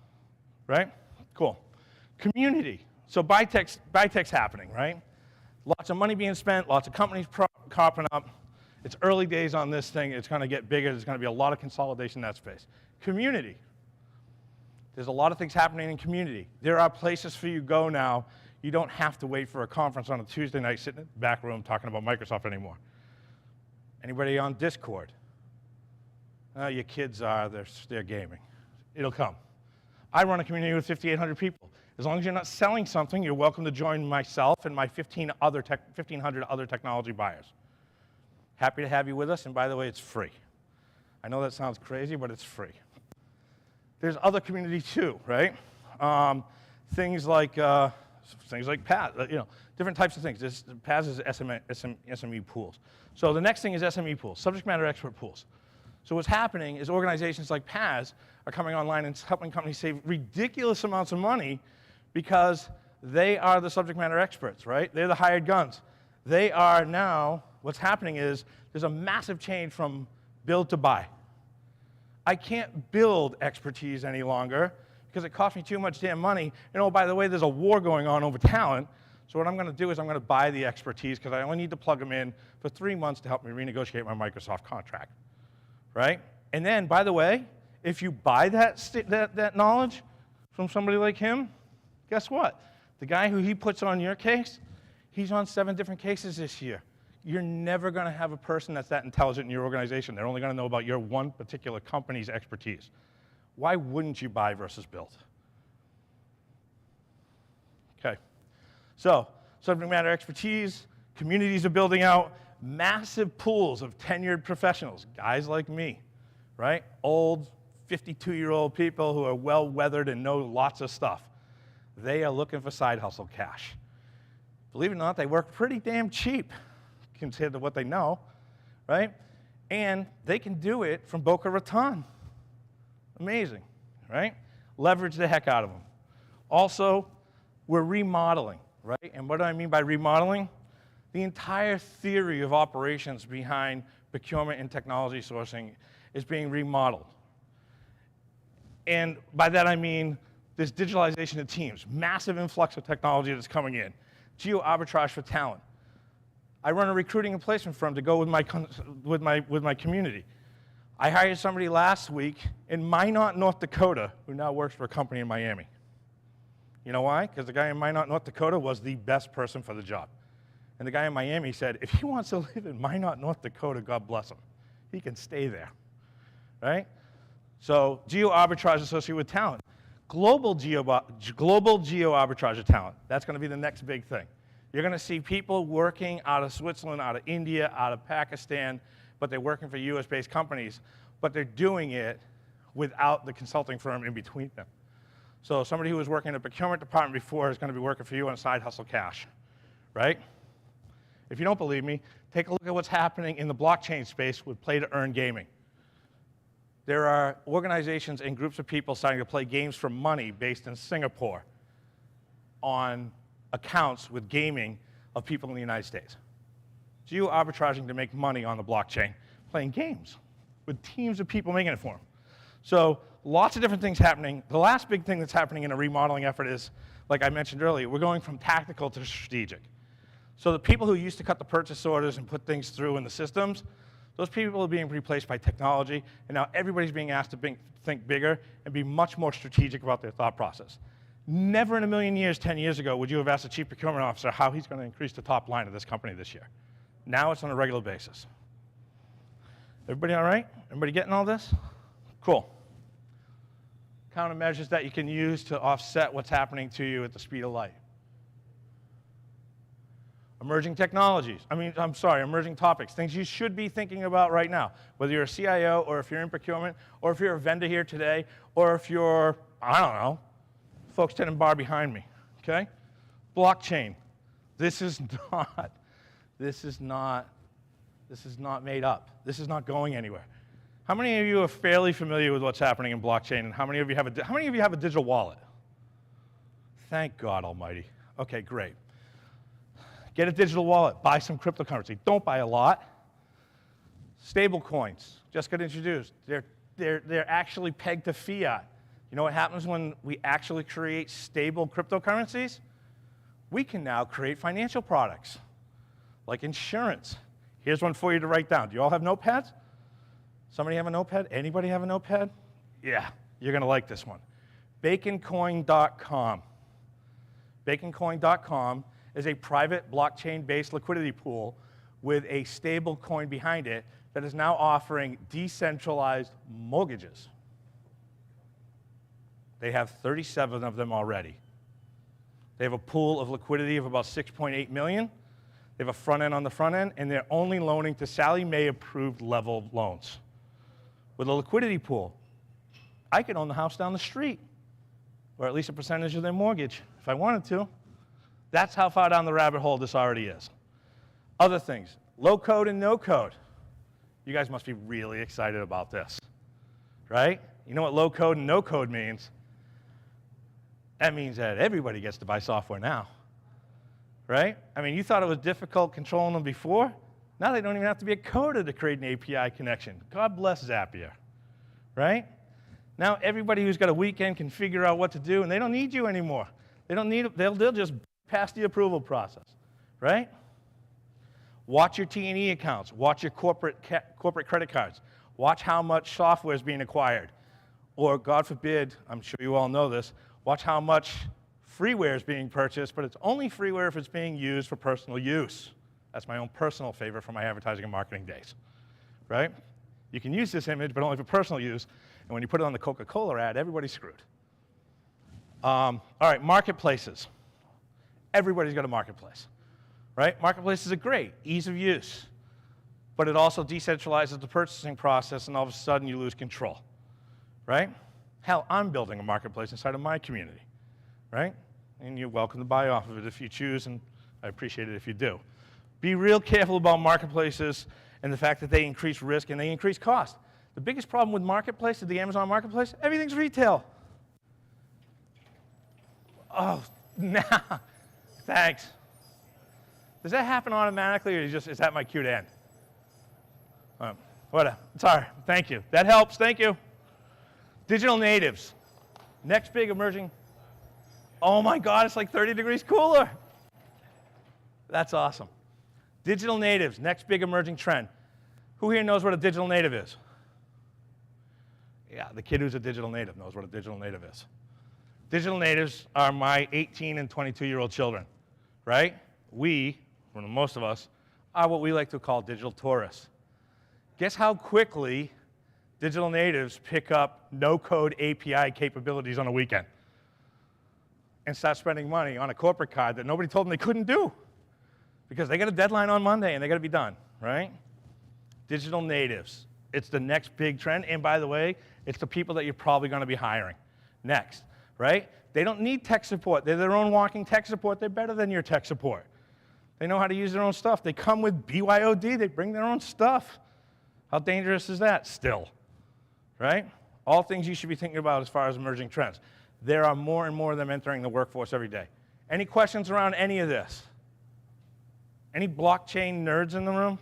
right? Cool. Community. So buy tech's happening, right? Lots of money being spent, lots of companies cropping up. It's early days on this thing. It's going to get bigger. There's going to be a lot of consolidation in that space. Community. There's a lot of things happening in community. There are places for you to go now. You don't have to wait for a conference on a Tuesday night sitting in the back room talking about Microsoft anymore. Anybody on Discord? Your kids are, they're gaming. It'll come. I run a community with 5,800 people. As long as you're not selling something, you're welcome to join myself and my 1,500 other technology buyers. Happy to have you with us, and by the way, it's free. I know that sounds crazy, but it's free. There's other community too, right? Things like PAS, different types of things. PAS is SME pools. So the next thing is SME pools, subject matter expert pools. So what's happening is organizations like PAS are coming online and helping companies save ridiculous amounts of money because they are the subject matter experts, right? They're the hired guns. They are now, what's happening is there's a massive change from build to buy. I can't build expertise any longer because it costs me too much damn money. And oh, by the way, there's a war going on over talent. So what I'm going to do is I'm going to buy the expertise because I only need to plug them in for 3 months to help me renegotiate my Microsoft contract, right? And then, by the way, if you buy that knowledge from somebody like him, guess what? The guy who he puts on your case, he's on 7 different cases this year. You're never going to have a person that's that intelligent in your organization. They're only going to know about your one particular company's expertise. Why wouldn't you buy versus build? Okay. So, subject matter expertise, communities are building out massive pools of tenured professionals, guys like me, right? Old, 52-year-old people who are well-weathered and know lots of stuff. They are looking for side hustle cash. Believe it or not, they work pretty damn cheap compared to what they know, right? And they can do it from Boca Raton. Amazing, right? Leverage the heck out of them. Also, we're remodeling, right? And what do I mean by remodeling? The entire theory of operations behind procurement and technology sourcing is being remodeled. And by that I mean this digitalization of teams, massive influx of technology that's coming in, geo-arbitrage for talent. I run a recruiting and placement firm to go with my community. I hired somebody last week in Minot, North Dakota, who now works for a company in Miami. You know why? Because the guy in Minot, North Dakota was the best person for the job. And the guy in Miami said, if he wants to live in Minot, North Dakota, God bless him. He can stay there, right? So geo-arbitrage associated with talent. Global geo-arbitrage of talent. That's going to be the next big thing. You're going to see people working out of Switzerland, out of India, out of Pakistan, but they're working for US-based companies, but they're doing it without the consulting firm in between them. So somebody who was working in a procurement department before is going to be working for you on side hustle cash, right? If you don't believe me, take a look at what's happening in the blockchain space with play-to-earn gaming. There are organizations and groups of people starting to play games for money based in Singapore on accounts with gaming of people in the United States. Geo-arbitraging to make money on the blockchain, playing games with teams of people making it for them. So lots of different things happening. The last big thing that's happening in a remodeling effort is, like I mentioned earlier, we're going from tactical to strategic. So the people who used to cut the purchase orders and put things through in the systems, those people are being replaced by technology, and now everybody's being asked to think bigger and be much more strategic about their thought process. Never in a million years, 10 years ago, would you have asked a chief procurement officer how he's going to increase the top line of this company this year. Now it's on a regular basis. Everybody all right? Everybody getting all this? Cool. countermeasures that you can use to offset what's happening to you at the speed of light. Emerging technologies, emerging topics, things you should be thinking about right now, whether you're a CIO or if you're in procurement or if you're a vendor here today or if you're, I don't know, folks tending bar behind me, okay? Blockchain. This is not made up. This is not going anywhere. How many of you are fairly familiar with what's happening in blockchain, and how many of you have a digital wallet? Thank God Almighty. Okay, great. Get a digital wallet. Buy some cryptocurrency. Don't buy a lot. Stable coins just got introduced. They're actually pegged to fiat. You know what happens when we actually create stable cryptocurrencies? We can now create financial products, like insurance. Here's one for you to write down. Do you all have notepads? Somebody have a notepad? Anybody have a notepad? Yeah, you're going to like this one. Baconcoin.com. Baconcoin.com is a private blockchain-based liquidity pool with a stable coin behind it that is now offering decentralized mortgages. They have 37 of them already. They have a pool of liquidity of about 6.8 million. They have a front end on the front end, and they're only loaning to Sallie Mae approved level loans. With a liquidity pool, I could own the house down the street, or at least a percentage of their mortgage if I wanted to. That's how far down the rabbit hole this already is. Other things, low code and no code. You guys must be really excited about this, right? You know what low code and no code means? That means that everybody gets to buy software now, right? I mean, you thought it was difficult controlling them before. Now they don't even have to be a coder to create an API connection. God bless Zapier, right? Now everybody who's got a weekend can figure out what to do, and they don't need you anymore. They'll just pass the approval process, right? Watch your T&E accounts. Watch your corporate credit cards. Watch how much software is being acquired. Or, God forbid, I'm sure you all know this, watch how much freeware is being purchased, but it's only freeware if it's being used for personal use. That's my own personal favorite from my advertising and marketing days, right? You can use this image, but only for personal use, and when you put it on the Coca-Cola ad, everybody's screwed. All right, marketplaces. Everybody's got a marketplace, right? Marketplaces are great, ease of use, but it also decentralizes the purchasing process, and all of a sudden you lose control, right? Hell, I'm building a marketplace inside of my community, right? And you're welcome to buy off of it if you choose, and I appreciate it if you do. Be real careful about marketplaces and the fact that they increase risk and they increase cost. The biggest problem with marketplaces, the Amazon marketplace, everything's retail. Oh, nah. Thanks. Does that happen automatically, or is that my cue to end? Whatever. Sorry. Thank you. That helps. Thank you. Digital natives. Next big emerging. Oh my God, it's like 30 degrees cooler. That's awesome. Digital natives, next big emerging trend. Who here knows what a digital native is? Yeah, the kid who's a digital native knows what a digital native is. Digital natives are my 18 and 22-year-old children, right? We, well, most of us, are what we like to call digital tourists. Guess how quickly digital natives pick up no-code API capabilities on a weekend and start spending money on a corporate card that nobody told them they couldn't do because they got a deadline on Monday and they got to be done, right? Digital natives. It's the next big trend, and by the way, it's the people that you're probably going to be hiring next. Right? They don't need tech support. They're their own walking tech support. They're better than your tech support. They know how to use their own stuff. They come with BYOD. They bring their own stuff. How dangerous is that still? Right? All things you should be thinking about as far as emerging trends. There are more and more of them entering the workforce every day. Any questions around any of this? Any blockchain nerds in the room?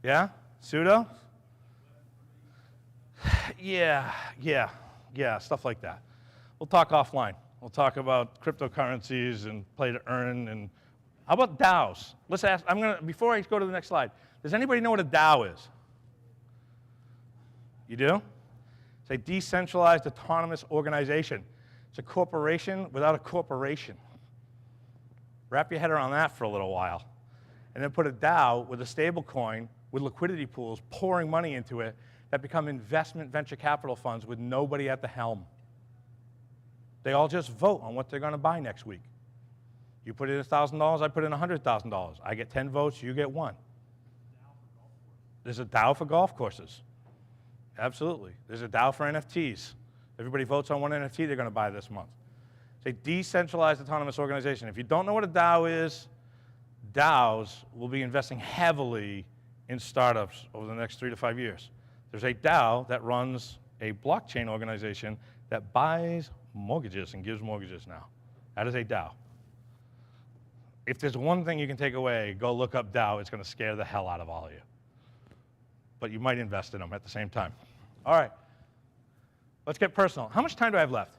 Yeah? Pseudo? Yeah, stuff like that. We'll talk offline. We'll talk about cryptocurrencies and play to earn, and how about DAOs? Let's ask, before I go to the next slide, does anybody know what a DAO is? You do? It's a decentralized autonomous organization. It's a corporation without a corporation. Wrap your head around that for a little while. And then put a DAO with a stable coin with liquidity pools pouring money into it that become investment venture capital funds with nobody at the helm. They all just vote on what they're going to buy next week. You put in $1,000, I put in $100,000. I get 10 votes, you get 1. There's a DAO for golf courses. Absolutely. There's a DAO for NFTs. Everybody votes on one NFT they're going to buy this month. It's a decentralized autonomous organization. If you don't know what a DAO is, DAOs will be investing heavily in startups over the next 3 to 5 years. There's a DAO that runs a blockchain organization that buys mortgages and gives mortgages now. That is a DAO. If there's one thing you can take away, go look up DAO. It's going to scare the hell out of all of you. But you might invest in them at the same time. All right. Let's get personal. How much time do I have left?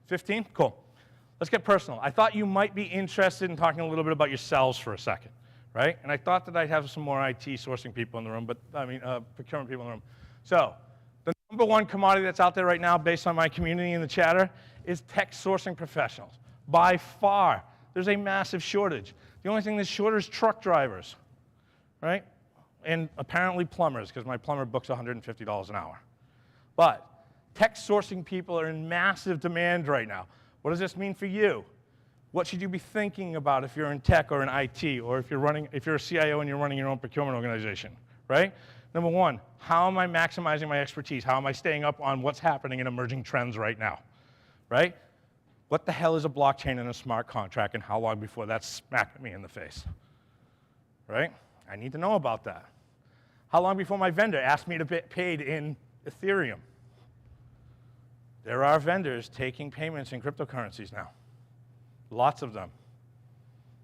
15? Cool. Let's get personal. I thought you might be interested in talking a little bit about yourselves for a second, right? And I thought that I'd have some more IT sourcing people in the room, procurement people in the room. So the number one commodity that's out there right now, based on my community in the chatter, is tech sourcing professionals. By far, there's a massive shortage. The only thing that's shorter is truck drivers, right? And apparently plumbers, because my plumber books $150 an hour. But tech sourcing people are in massive demand right now. What does this mean for you? What should you be thinking about if you're in tech or in IT, or if you're a CIO and you're running your own procurement organization, right? Number one, how am I maximizing my expertise? How am I staying up on what's happening in emerging trends right now, right? What the hell is a blockchain and a smart contract, and how long before that's smacked me in the face, right? I need to know about that. How long before my vendor asks me to be paid in Ethereum? There are vendors taking payments in cryptocurrencies now. Lots of them.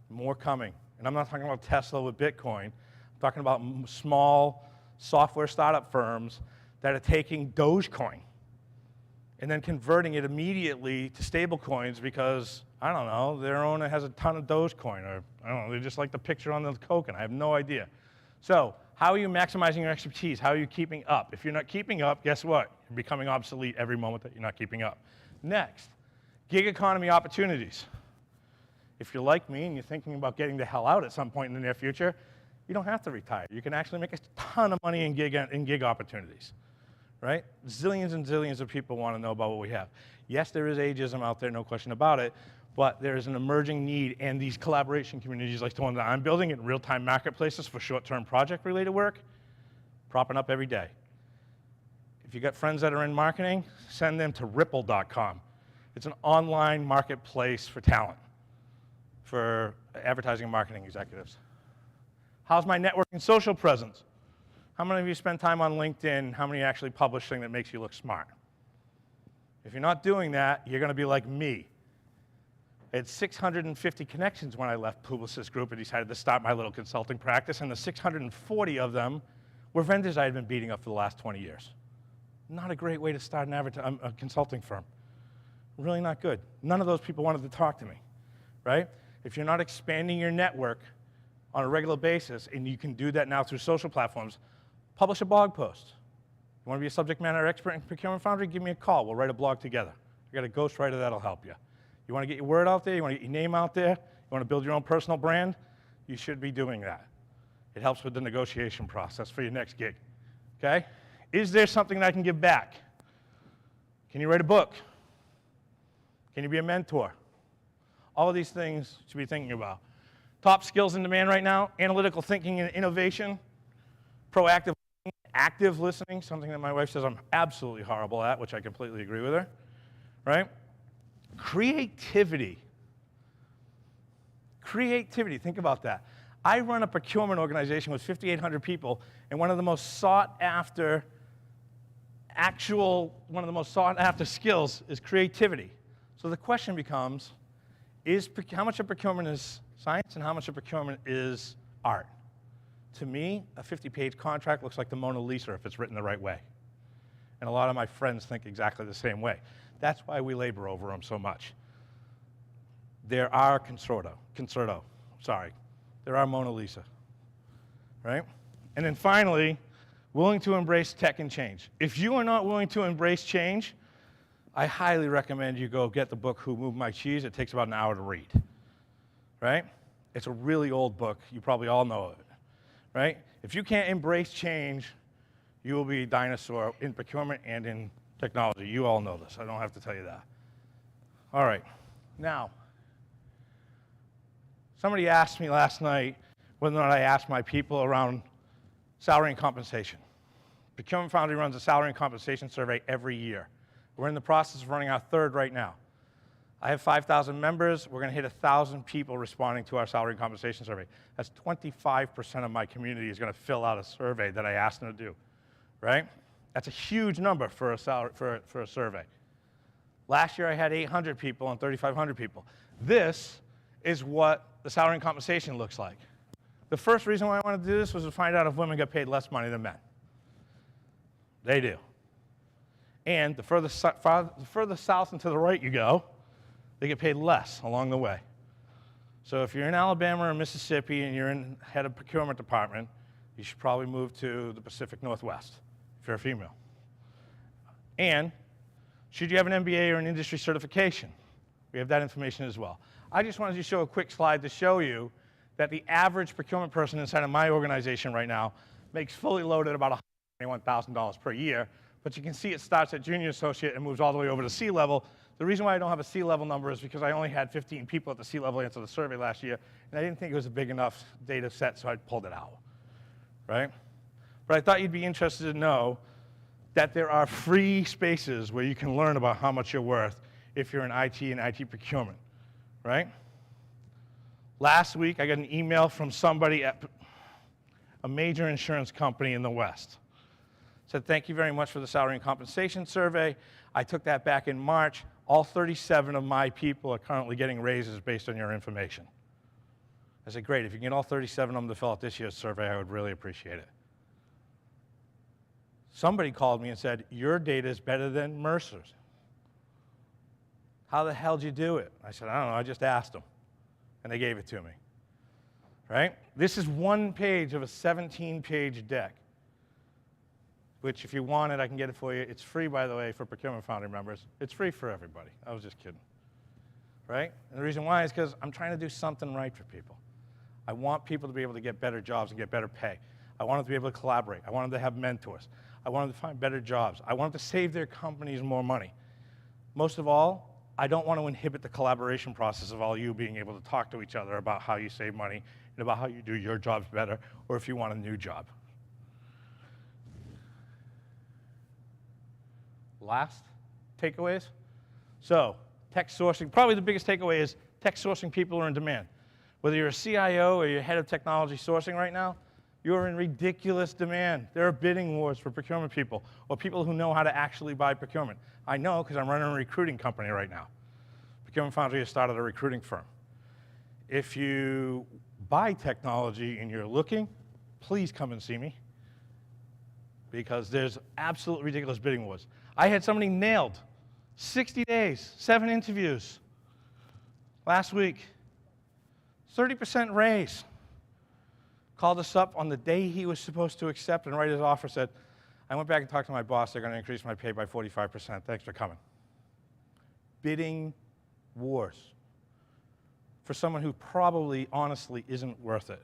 More coming. And I'm not talking about Tesla with Bitcoin. I'm talking about small software startup firms that are taking Dogecoin and then converting it immediately to stable coins because, I don't know, their owner has a ton of Dogecoin, or I don't know, they just like the picture on the token. I have no idea. So how are you maximizing your expertise? How are you keeping up? If you're not keeping up, guess what? You're becoming obsolete every moment that you're not keeping up. Next, gig economy opportunities. If you're like me and you're thinking about getting the hell out at some point in the near future, you don't have to retire. You can actually make a ton of money in gig opportunities, right? Zillions and zillions of people want to know about what we have. Yes, there is ageism out there, no question about it, but there is an emerging need, and these collaboration communities like the one that I'm building in real-time marketplaces for short-term project-related work, propping up every day. If you got friends that are in marketing, send them to ripple.com. It's an online marketplace for talent, for advertising and marketing executives. How's my network and social presence? How many of you spend time on LinkedIn? How many actually publish things that makes you look smart? If you're not doing that, you're going to be like me. I had 650 connections when I left Publicis Group and decided to start my little consulting practice, and the 640 of them were vendors I had been beating up for the last 20 years. Not a great way to start a consulting firm. Really not good. None of those people wanted to talk to me, right? If you're not expanding your network on a regular basis, and you can do that now through social platforms, publish a blog post. You want to be a subject matter expert in Procurement Foundry? Give me a call. We'll write a blog together. I got a ghostwriter that'll help you. You want to get your word out there? You want to get your name out there? You want to build your own personal brand? You should be doing that. It helps with the negotiation process for your next gig, okay? Is there something that I can give back? Can you write a book? Can you be a mentor? All of these things you should be thinking about. Top skills in demand right now: analytical thinking and innovation, proactive listening, active listening, something that my wife says I'm absolutely horrible at, which I completely agree with her, right? Creativity. Creativity, think about that. I run a procurement organization with 5,800 people, and one of the most sought after skills is creativity. So the question becomes, how much of procurement is science and how much of procurement is art? To me, a 50-page contract looks like the Mona Lisa if it's written the right way. And a lot of my friends think exactly the same way. That's why we labor over them so much. There are there are Mona Lisa, right? And then finally, willing to embrace tech and change. If you are not willing to embrace change, I highly recommend you go get the book, Who Moved My Cheese? It takes about an hour to read, right? It's a really old book. You probably all know it, right? If you can't embrace change, you will be a dinosaur in procurement and in technology. You all know this. I don't have to tell you that. All right. Now, somebody asked me last night whether or not I asked my people around salary and compensation. Procurement Foundry runs a salary and compensation survey every year. We're in the process of running our third right now. I have 5,000 members. We're going to hit 1,000 people responding to our salary and compensation survey. That's 25% of my community is going to fill out a survey that I asked them to do, right? That's a huge number for a survey. Last year I had 800 people and 3,500 people. This is what the salary and compensation looks like. The first reason why I wanted to do this was to find out if women get paid less money than men. They do. And the further south and to the right you go, they get paid less along the way. So if you're in Alabama or Mississippi and you're in head of procurement department, you should probably move to the Pacific Northwest if you're a female. And should you have an MBA or an industry certification? We have that information as well. I just wanted to show a quick slide to show you that the average procurement person inside of my organization right now makes fully loaded about $121,000 per year, but you can see it starts at junior associate and moves all the way over to C-level. The reason why I don't have a C-level number is because I only had 15 people at the C-level answer the survey last year, and I didn't think it was a big enough data set, so I pulled it out, right? But I thought you'd be interested to know that there are free spaces where you can learn about how much you're worth if you're in IT and IT procurement, right? Last week, I got an email from somebody at a major insurance company in the West. Said, thank you very much for the salary and compensation survey. I took that back in March. All 37 of my people are currently getting raises based on your information. I said, great. If you can get all 37 of them to fill out this year's survey, I would really appreciate it. Somebody called me and said, your data is better than Mercer's. How the hell did you do it? I said, I don't know. I just asked them. And they gave it to me, right? This is one page of a 17-page deck, which if you want it, I can get it for you. It's free, by the way, for Procurement Foundry members. It's free for everybody. I was just kidding, right? And the reason why is because I'm trying to do something right for people. I want people to be able to get better jobs and get better pay. I want them to be able to collaborate. I want them to have mentors. I want them to find better jobs. I want them to save their companies more money. Most of all, I don't want to inhibit the collaboration process of all you being able to talk to each other about how you save money and about how you do your jobs better, or if you want a new job. Last takeaways. So, tech sourcing, probably the biggest takeaway is tech sourcing people are in demand. Whether you're a CIO or you're head of technology sourcing right now, you're in ridiculous demand. There are bidding wars for procurement people or people who know how to actually buy procurement. I know because I'm running a recruiting company right now. Procurement Foundry has started a recruiting firm. If you buy technology and you're looking, please come and see me because there's absolutely ridiculous bidding wars. I had somebody nailed 60 days, 7 interviews last week, 30% raise. Called us up on the day he was supposed to accept and write his offer, said, I went back and talked to my boss, they're going to increase my pay by 45%. Thanks for coming. Bidding wars for someone who probably, honestly, isn't worth it.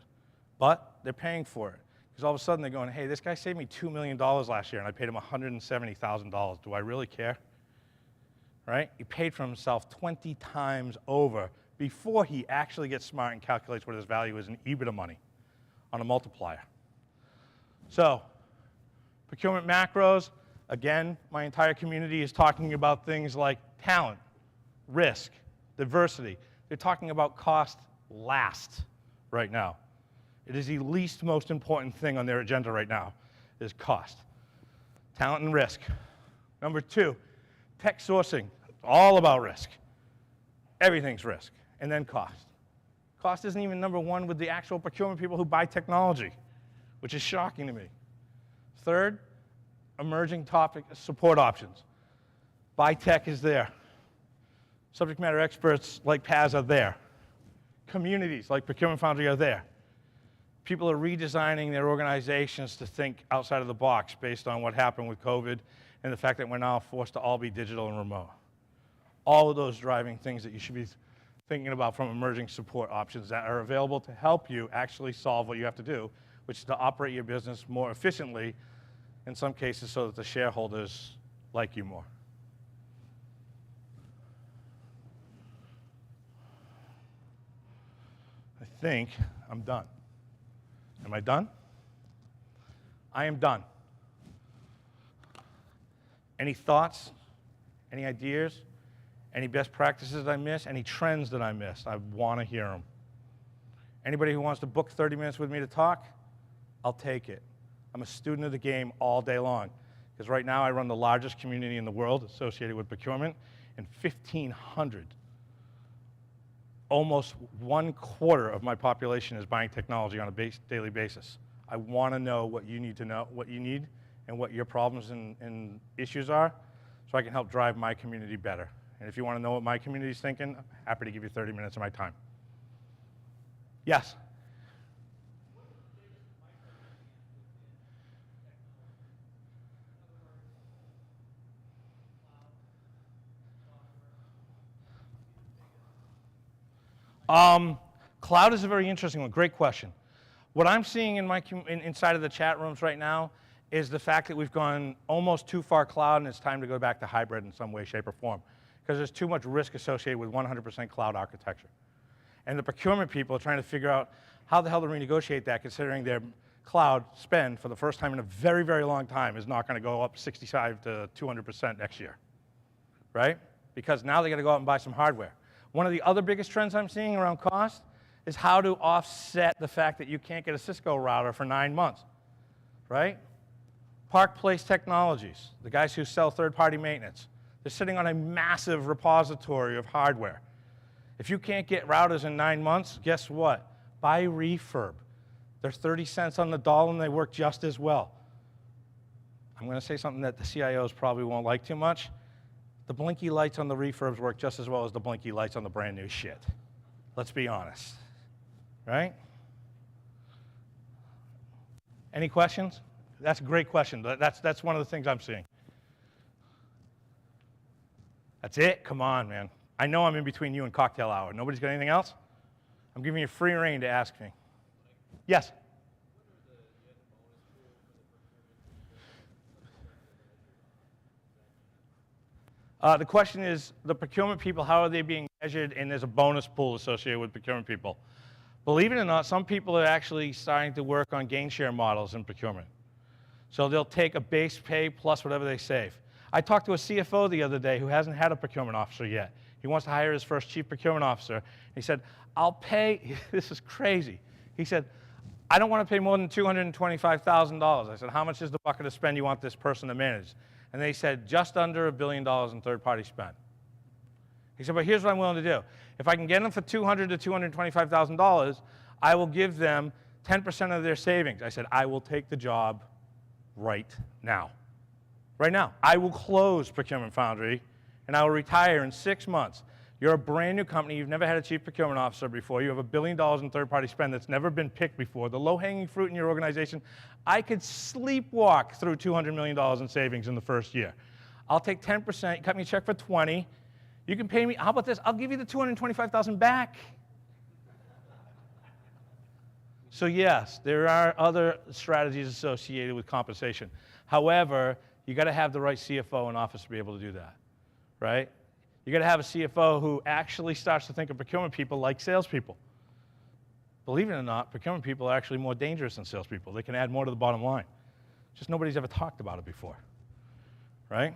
But they're paying for it. Because all of a sudden they're going, hey, this guy saved me $2 million last year and I paid him $170,000. Do I really care? Right? He paid for himself 20 times over before he actually gets smart and calculates what his value is in EBITDA money on a multiplier. So, procurement macros, again, my entire community is talking about things like talent, risk, diversity. They're talking about cost last right now. It is the least most important thing on their agenda right now is cost. Talent and risk. Number 2, tech sourcing. It's all about risk. Everything's risk. And then cost. Cost isn't even number 1 with the actual procurement people who buy technology, which is shocking to me. 3rd, emerging topic support options. Buy tech is there. Subject matter experts like Paz are there. Communities like Procurement Foundry are there. People are redesigning their organizations to think outside of the box based on what happened with COVID and the fact that we're now forced to all be digital and remote. All of those driving things that you should be thinking about from emerging support options that are available to help you actually solve what you have to do, which is to operate your business more efficiently, in some cases so that the shareholders like you more. I think I'm done. Am I done? I am done. Any thoughts? Any ideas? Any best practices I missed? Any trends that I missed? I want to hear them. Anybody who wants to book 30 minutes with me to talk, I'll take it. I'm a student of the game all day long. Because right now I run the largest community in the world associated with procurement, and 1,500, almost 1/4 of my population is buying technology on a daily basis. I want to know what you need to know, what you need, and what your problems and issues are, so I can help drive my community better. And if you want to know what my community is thinking, I'm happy to give you 30 minutes of my time. Yes? Cloud is a very interesting one. Great question. What I'm seeing in inside of the chat rooms right now is the fact that we've gone almost too far cloud, and it's time to go back to hybrid in some way, shape, or form, because there's too much risk associated with 100% cloud architecture. And the procurement people are trying to figure out how the hell to renegotiate that, considering their cloud spend for the first time in a very, very long time is not going to go up 65 to 200% next year, right? Because now they got to go out and buy some hardware. One of the other biggest trends I'm seeing around cost is how to offset the fact that you can't get a Cisco router for 9 months, right? Park Place Technologies, the guys who sell third-party maintenance, they're sitting on a massive repository of hardware. If you can't get routers in 9 months, guess what? Buy refurb. They're 30 cents on the dollar, and they work just as well. I'm going to say something that the CIOs probably won't like too much. The blinky lights on the refurbs work just as well as the blinky lights on the brand new shit. Let's be honest, right? Any questions? That's a great question. That's one of the things I'm seeing. That's it? Come on, man. I know I'm in between you and cocktail hour. Nobody's got anything else? I'm giving you free reign to ask me. Yes? The question is, the procurement people, how are they being measured? And there's a bonus pool associated with procurement people. Believe it or not, some people are actually starting to work on gain share models in procurement. So they'll take a base pay plus whatever they save. I talked to a CFO the other day who hasn't had a procurement officer yet. He wants to hire his first chief procurement officer. He said, I'll pay, this is crazy. He said, I don't want to pay more than $225,000. I said, how much is the bucket of spend you want this person to manage? And they said, just under $1 billion in third-party spend. He said, but here's what I'm willing to do. If I can get them for $200,000 to $225,000, I will give them 10% of their savings. I said, I will take the job right now. Right now. I will close Procurement Foundry, and I will retire in 6 months. You're a brand new company. You've never had a chief procurement officer before. You have $1 billion in third-party spend that's never been picked before. The low-hanging fruit in your organization, I could sleepwalk through $200 million in savings in the first year. I'll take 10%. You cut me a check for 20. You can pay me. How about this? I'll give you the $225,000 back. So yes, there are other strategies associated with compensation. However, you got to have the right CFO in office to be able to do that, right? You got to have a CFO who actually starts to think of procurement people like salespeople. Believe it or not, procurement people are actually more dangerous than salespeople. They can add more to the bottom line. Just nobody's ever talked about it before, right?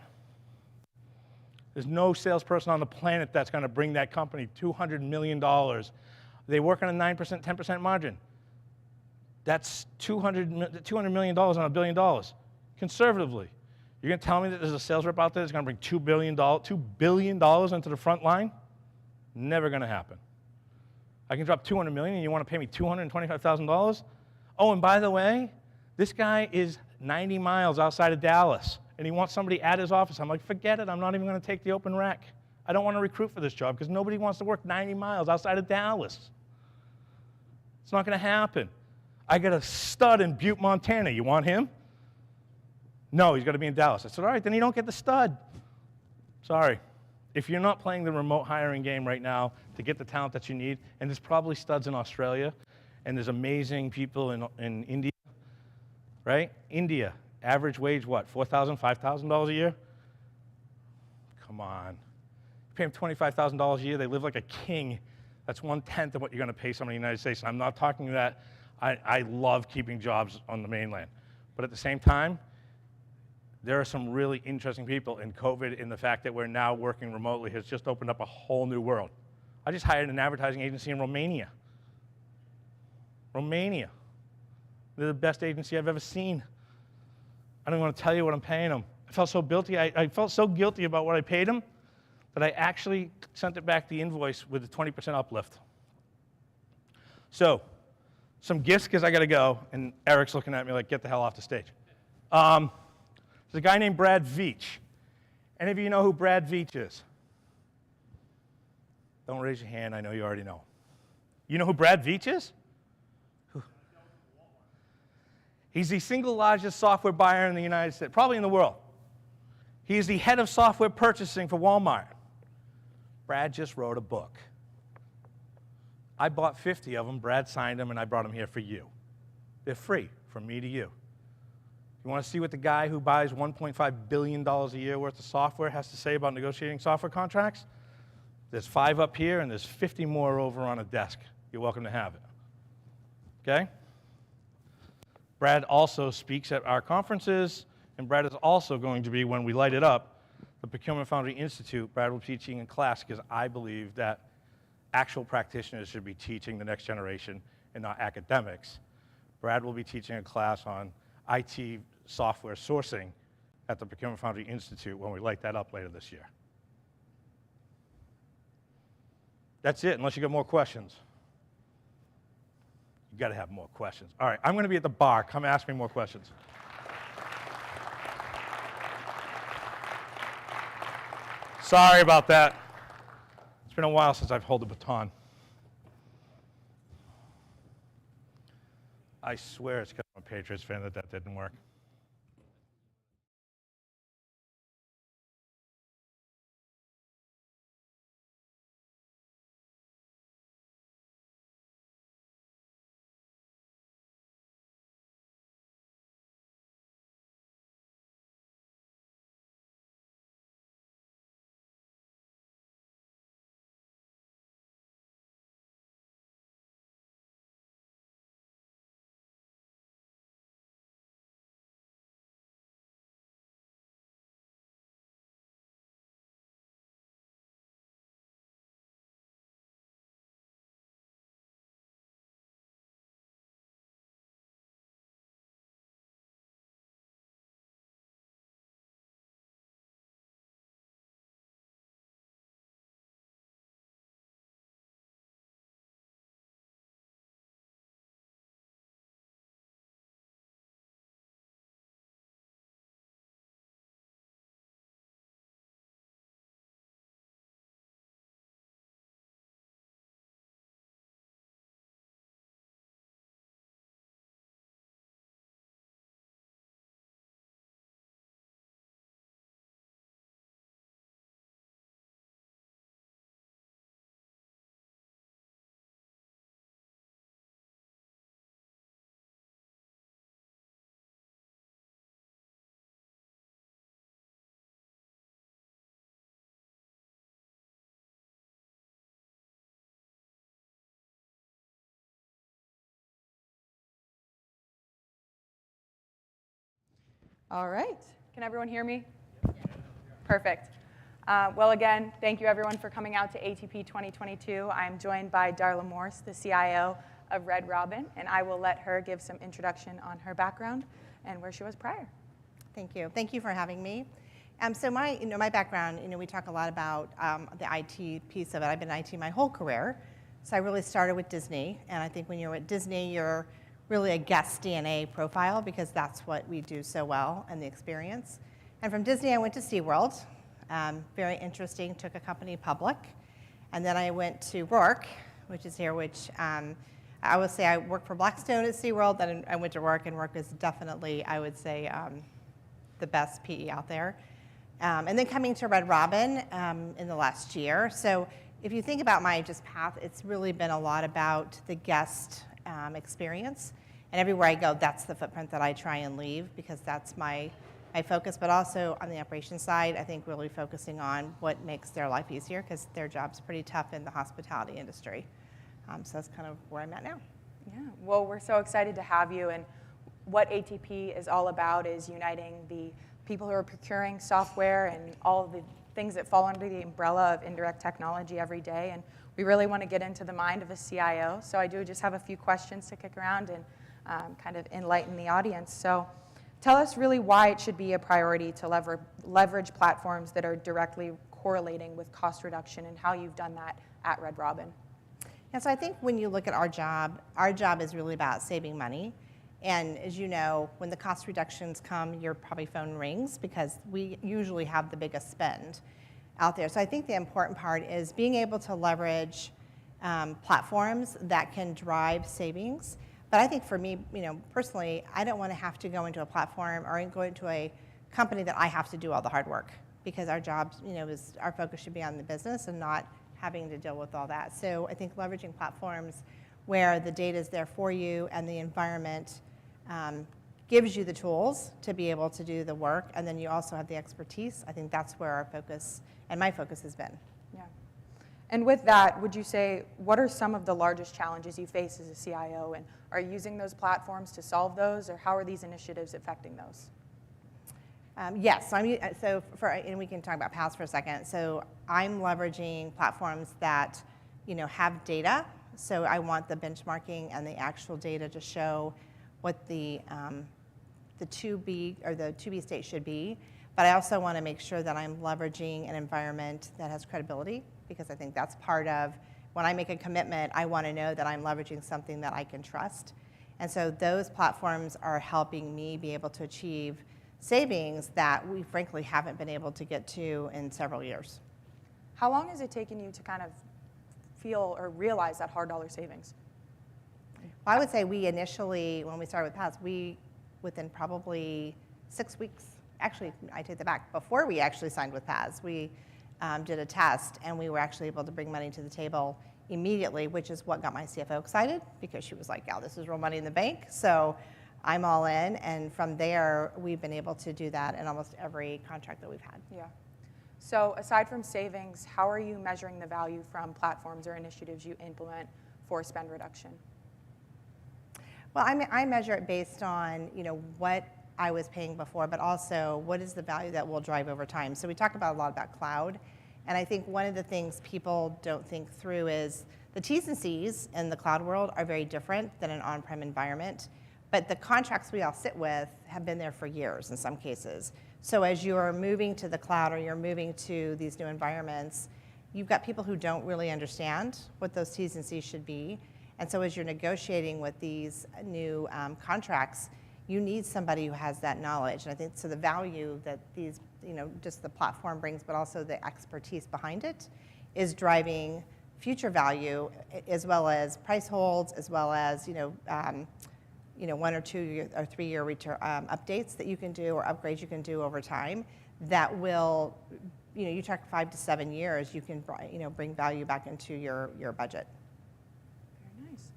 There's no salesperson on the planet that's going to bring that company $200 million. They work on a 9%, 10% margin. That's $200 million on $1 billion, conservatively. You're going to tell me that there's a sales rep out there that's going to bring $2 billion into the front line? Never going to happen. I can drop $200 million and you want to pay me $225,000? Oh, and by the way, this guy is 90 miles outside of Dallas, and he wants somebody at his office. I'm like, forget it. I'm not even going to take the open rec. I don't want to recruit for this job because nobody wants to work 90 miles outside of Dallas. It's not going to happen. I got a stud in Butte, Montana. You want him? No, he's got to be in Dallas. I said, all right, then you don't get the stud. Sorry. If you're not playing the remote hiring game right now to get the talent that you need, and there's probably studs in Australia, and there's amazing people in India, right? India, average wage, what, $4,000, $5,000 a year? Come on. You pay them $25,000 a year, they live like a king. That's 1/10 of what you're going to pay someone in the United States. And I'm not talking that I love keeping jobs on the mainland. But at the same time, there are some really interesting people, and COVID and the fact that we're now working remotely has just opened up a whole new world. I just hired an advertising agency in Romania. Romania. They're the best agency I've ever seen. I don't want to tell you what I'm paying them. I felt so guilty. I felt so guilty about what I paid them that I actually sent it back the invoice with a 20% uplift. So, some gifts because I got to go, and Eric's looking at me like, get the hell off the stage. There's a guy named Brad Veach. Any of you know who Brad Veach is? Don't raise your hand. I know you already know. You know who Brad Veach is? He's the single largest software buyer in the United States, probably in the world. He is the head of software purchasing for Walmart. Brad just wrote a book. I bought 50 of them. Brad signed them, and I brought them here for you. They're free from me to you. You want to see what the guy who buys $1.5 billion a year worth of software has to say about negotiating software contracts? There's 5 up here, and there's 50 more over on a desk. You're welcome to have it. Okay? Brad also speaks at our conferences, and Brad is also going to be, when we light it up, the Procurement Foundry Institute. Brad will be teaching in class because I believe that actual practitioners should be teaching the next generation and not academics. Brad will be teaching a class on IT software sourcing at the Procurement Foundry Institute when we light that up later this year. That's it, unless you got more questions. You got to have more questions. All right, I'm going to be at the bar. Come ask me more questions. Sorry about that. It's been a while since I've held a baton. I swear it's because I'm a Patriots fan that didn't work. All right. Can everyone hear me? Perfect. Well, again, thank you everyone for coming out to ATP 2022. I'm joined by Darla Morse, the CIO of Red Robin, and I will let her give some introduction on her background and where she was prior. Thank you. Thank you for having me. So my background, we talk a lot about the IT piece of it. I've been in IT my whole career. So I really started with Disney, and I think when you're at Disney, you're really a guest DNA profile because that's what we do so well and the experience. And from Disney, I went to SeaWorld. Very interesting, took a company public. And then I went to Rourke, which is here, which I would say I worked for Blackstone at SeaWorld, then I went to Rourke, and Rourke is definitely, I would say, the best PE out there. And then coming to Red Robin in the last year. So if you think about my just path, it's really been a lot about the guest experience And everywhere I go, that's the footprint that I try and leave because that's my focus. But also on the operations side, I think really focusing on what makes their life easier because their job's pretty tough in the hospitality industry. So that's kind of where I'm at now. Yeah, well, we're so excited to have you. And what ATP is all about is uniting the people who are procuring software and all of the things that fall under the umbrella of indirect technology every day. And we really want to get into the mind of a CIO. So I do just have a few questions to kick around and kind of enlighten the audience. So tell us really why it should be a priority to leverage platforms that are directly correlating with cost reduction and how you've done that at Red Robin. Yeah, so I think when you look at our job is really about saving money. And as you know, when the cost reductions come, your probably phone rings because we usually have the biggest spend out there. So I think the important part is being able to leverage platforms that can drive savings. But I think for me, personally, I don't want to have to go into a platform or go into a company that I have to do all the hard work because our jobs, our focus should be on the business and not having to deal with all that. So I think leveraging platforms where the data is there for you and the environment gives you the tools to be able to do the work, and then you also have the expertise. I think that's where our focus and my focus has been. Yeah. And with that, would you say, what are some of the largest challenges you face as a CIO, and are you using those platforms to solve those, or how are these initiatives affecting those? Yes, and we can talk about PaaS for a second. So I'm leveraging platforms that, have data. So I want the benchmarking and the actual data to show what the to-be or the to-be state should be. But I also want to make sure that I'm leveraging an environment that has credibility because I think that's part of when I make a commitment, I want to know that I'm leveraging something that I can trust. And so those platforms are helping me be able to achieve savings that we frankly haven't been able to get to in several years. How long has it taken you to kind of feel or realize that hard dollar savings? Well, I would say we initially, when we started with PaaS, within probably 6 weeks, actually, I take that back, before we actually signed with PaaS, we did a test and we were actually able to bring money to the table immediately, which is what got my CFO excited because she was like, yeah, this is real money in the bank. So I'm all in, and from there, we've been able to do that in almost every contract that we've had. Yeah. So aside from savings, how are you measuring the value from platforms or initiatives you implement for spend reduction? Well, I measure it based on, what I was paying before, but also what is the value that will drive over time. So we talk a lot about cloud, and I think one of the things people don't think through is the T's and C's in the cloud world are very different than an on-prem environment. But the contracts we all sit with have been there for years in some cases. So as you are moving to the cloud or you're moving to these new environments, you've got people who don't really understand what those T's and C's should be. And so as you're negotiating with these new contracts, you need somebody who has that knowledge. And I think so the value that these, just the platform brings, but also the expertise behind it is driving future value as well as price holds, as well as, 1 or 2 or 3 year return updates that you can do or upgrades you can do over time that will, you talk 5 to 7 years, you can, bring value back into your budget. Very nice.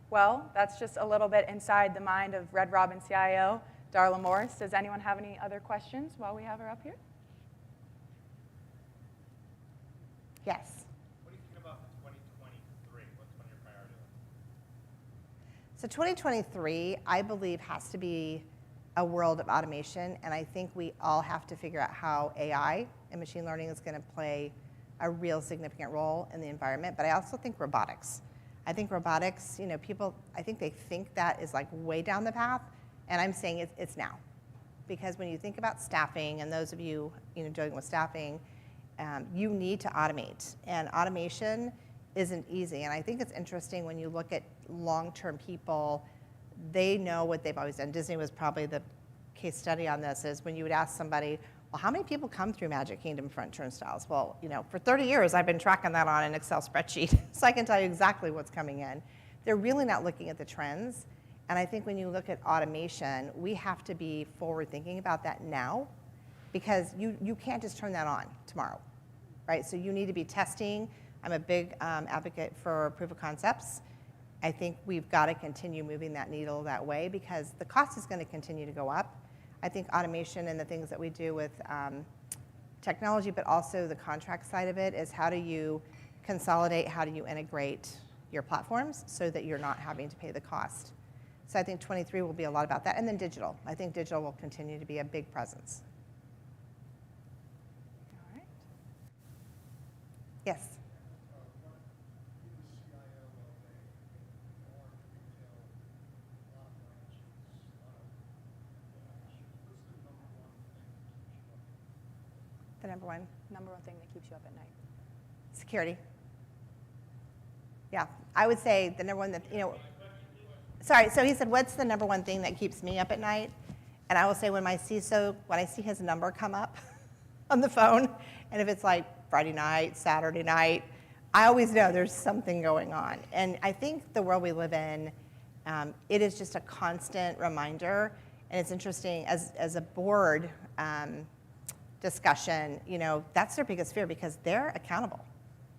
Well, that's just a little bit inside the mind of Red Robin CIO, Darla Morse. Does anyone have any other questions while we have her up here? Yes. What do you think about 2023? What's on your priority list? So 2023, I believe, has to be a world of automation, and I think we all have to figure out how AI and machine learning is going to play a real significant role in the environment. But I also think robotics. I think robotics, people, I think they think that is like way down the path, and I'm saying it's now. Because when you think about staffing, and those of you, dealing with staffing, you need to automate, and automation isn't easy. And I think it's interesting when you look at long-term people, they know what they've always done. Disney was probably the case study on this, is when you would ask somebody, well, how many people come through Magic Kingdom front turnstiles? Well, for 30 years, I've been tracking that on an Excel spreadsheet, so I can tell you exactly what's coming in. They're really not looking at the trends. And I think when you look at automation, we have to be forward thinking about that now, because you can't just turn that on tomorrow, right? So you need to be testing. I'm a big advocate for proof of concepts. I think we've got to continue moving that needle that way because the cost is going to continue to go up. I think automation and the things that we do with technology, but also the contract side of it is how do you consolidate, how do you integrate your platforms so that you're not having to pay the cost. So I think 23 will be a lot about that. And then digital. I think digital will continue to be a big presence. All right. Yes. The number one thing that keeps you up at night. security. Yeah, I would say the number one that, sorry, so he said, what's the number one thing that keeps me up at night? And I will say when I see his number come up on the phone, and if it's like Friday night, Saturday night, I always know there's something going on. And I think the world we live in, it is just a constant reminder. And it's interesting, as a board discussion, that's their biggest fear because they're accountable.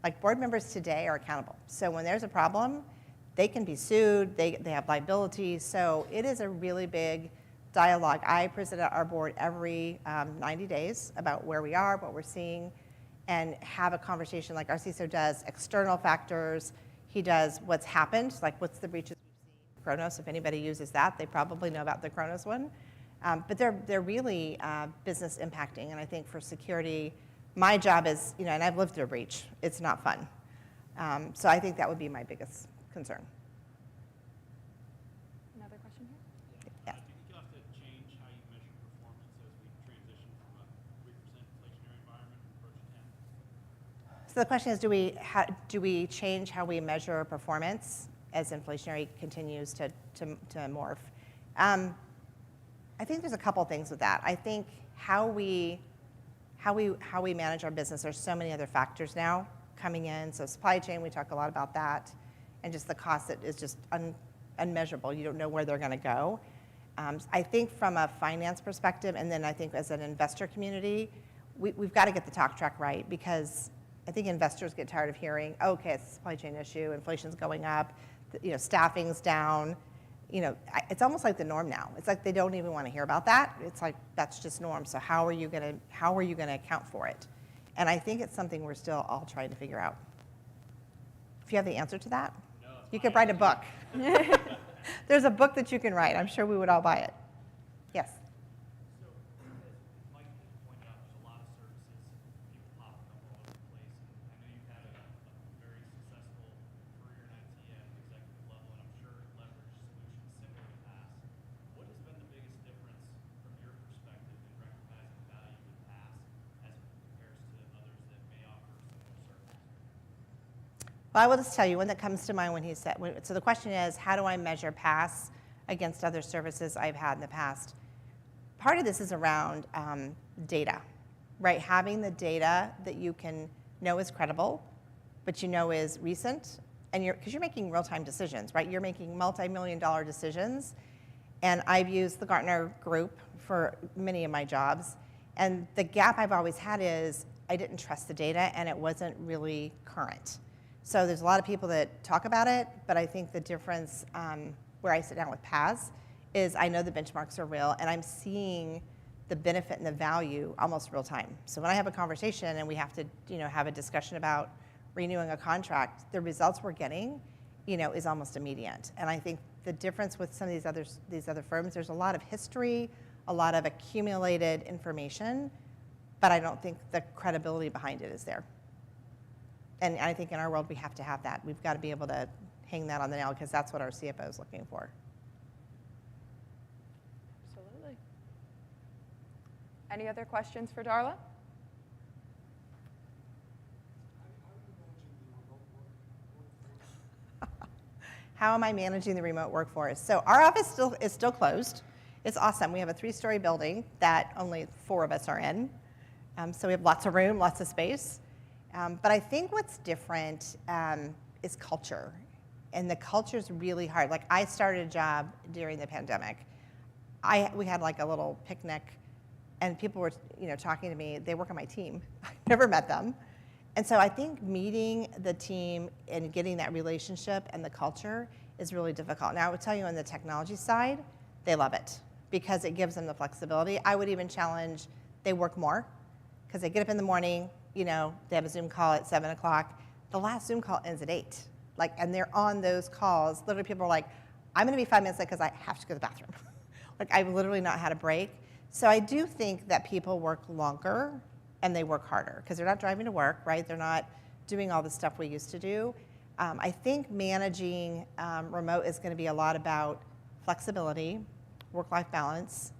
Like board members today are accountable. So when there's a problem, they can be sued, they have liability. So it is a really big dialogue. I present at our board every 90 days about where we are, what we're seeing, and have a conversation like our CISO does, external factors. He does what's happened, like what's the breaches we've seen. Kronos, if anybody uses that, they probably know about the Kronos one. But they're really business impacting. And I think for security, my job is, and I've lived through a breach. It's not fun. So I think that would be my biggest concern. Another question here? Yeah. Do you think you'll have to change how you measure performance as we transition from a 3% inflationary environment and approach 10? So the question is, do we change how we measure performance as inflationary continues to morph? I think there's a couple things with that. I think how we manage our business, there's so many other factors now coming in. So supply chain, we talk a lot about that, and just the cost that is just unmeasurable. You don't know where they're going to go. I think from a finance perspective, and then I think as an investor community, we've got to get the talk track right because I think investors get tired of hearing, okay, it's a supply chain issue, inflation's going up, staffing's down. It's almost like the norm now. It's like they don't even want to hear about that. It's like that's just norm. So how are you going to account for it? And I think it's something we're still all trying to figure out. If you have the answer to that, you could write a book. There's a book that you can write. I'm sure we would all buy it. Yes. So, as Mike pointed out, there's a lot of services, people popping up all over the place. And I know you've had a very successful career in IT at the executive level, and I'm sure leveraged solutions similar in the past. What has been the biggest difference from your perspective in recognizing value in the past as it compares to others that may offer similar services? Well, I will just tell you one that comes to mind when he said, so the question is, how do I measure pass against other services I've had in the past? Part of this is around data, right? Having the data that you can know is credible, but you know is recent, and because you're making real-time decisions, right? You're making multi-million-dollar decisions, and I've used the Gartner group for many of my jobs, and the gap I've always had is I didn't trust the data, and it wasn't really current. So there's a lot of people that talk about it, but I think the difference where I sit down with PAS is I know the benchmarks are real, and I'm seeing the benefit and the value almost real time. So when I have a conversation and we have to have a discussion about renewing a contract, the results we're getting is almost immediate. And I think the difference with some of these other firms, there's a lot of history, a lot of accumulated information, but I don't think the credibility behind it is there. And I think in our world, we have to have that. We've got to be able to hang that on the nail because that's what our CFO is looking for. Absolutely. Any other questions for Darla? How am I managing the remote workforce? So our office is still closed. It's awesome. We have a 3-story building that only 4 of us are in. So we have lots of room, lots of space. But I think what's different is culture. And the culture's really hard. Like I started a job during the pandemic. We had like a little picnic and people were talking to me. They work on my team. I never met them. And so I think meeting the team and getting that relationship and the culture is really difficult. Now, I would tell you on the technology side, they love it because it gives them the flexibility. I would even challenge they work more because they get up in the morning, you know, they have a Zoom call at 7 o'clock. The last Zoom call ends at 8. Like, and they're on those calls. Literally, people are like, I'm going to be 5 minutes late because I have to go to the bathroom. Like, I've literally not had a break. So I do think that people work longer and they work harder because they're not driving to work, right? They're not doing all the stuff we used to do. I think managing remote is going to be a lot about flexibility, work-life balance,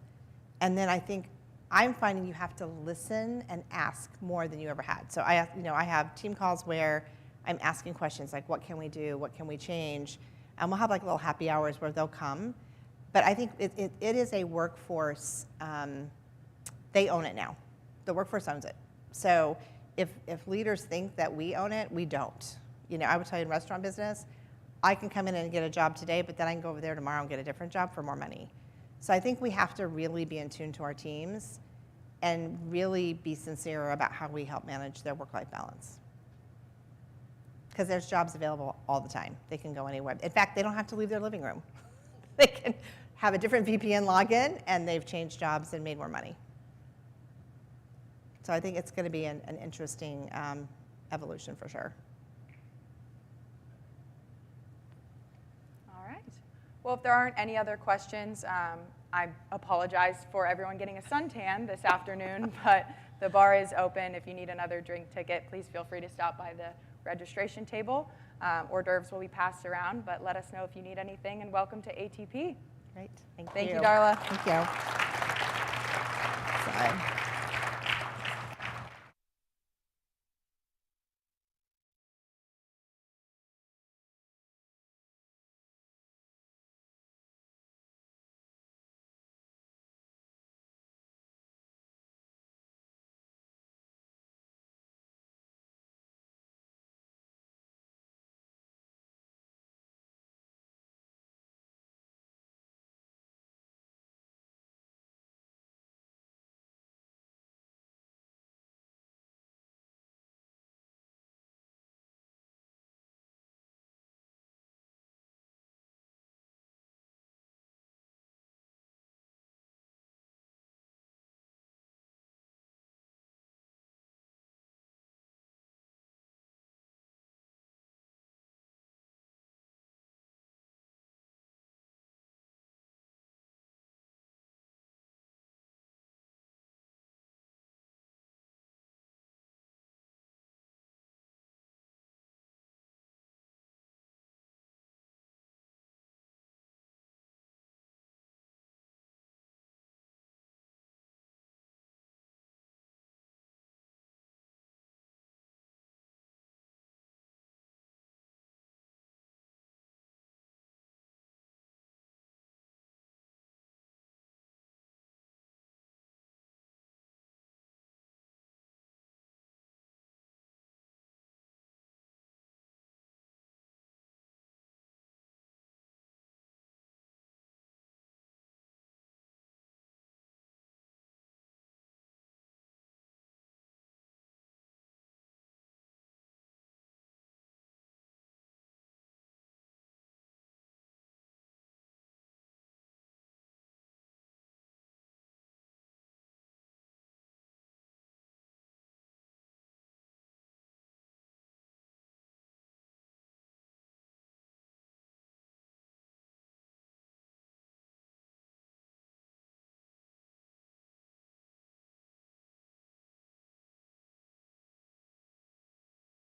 and then I think I'm finding you have to listen and ask more than you ever had. So I have team calls where I'm asking questions like, what can we do? What can we change? And we'll have like little happy hours where they'll come. But I think it is a workforce, they own it now. The workforce owns it. So if leaders think that we own it, we don't. You know, I would tell you in restaurant business, I can come in and get a job today, but then I can go over there tomorrow and get a different job for more money. So I think we have to really be in tune to our teams and really be sincere about how we help manage their work-life balance. Because there's jobs available all the time. They can go anywhere. In fact, they don't have to leave their living room. They can have a different VPN login, and they've changed jobs and made more money. So I think it's going to be an interesting evolution for sure. All right. Well, if there aren't any other questions, I apologize for everyone getting a suntan this afternoon, but the bar is open. If you need another drink ticket, please feel free to stop by the registration table. Hors d'oeuvres will be passed around, but let us know if you need anything, and welcome to ATP. Great. Thank you, Darla. Thank you. Sorry.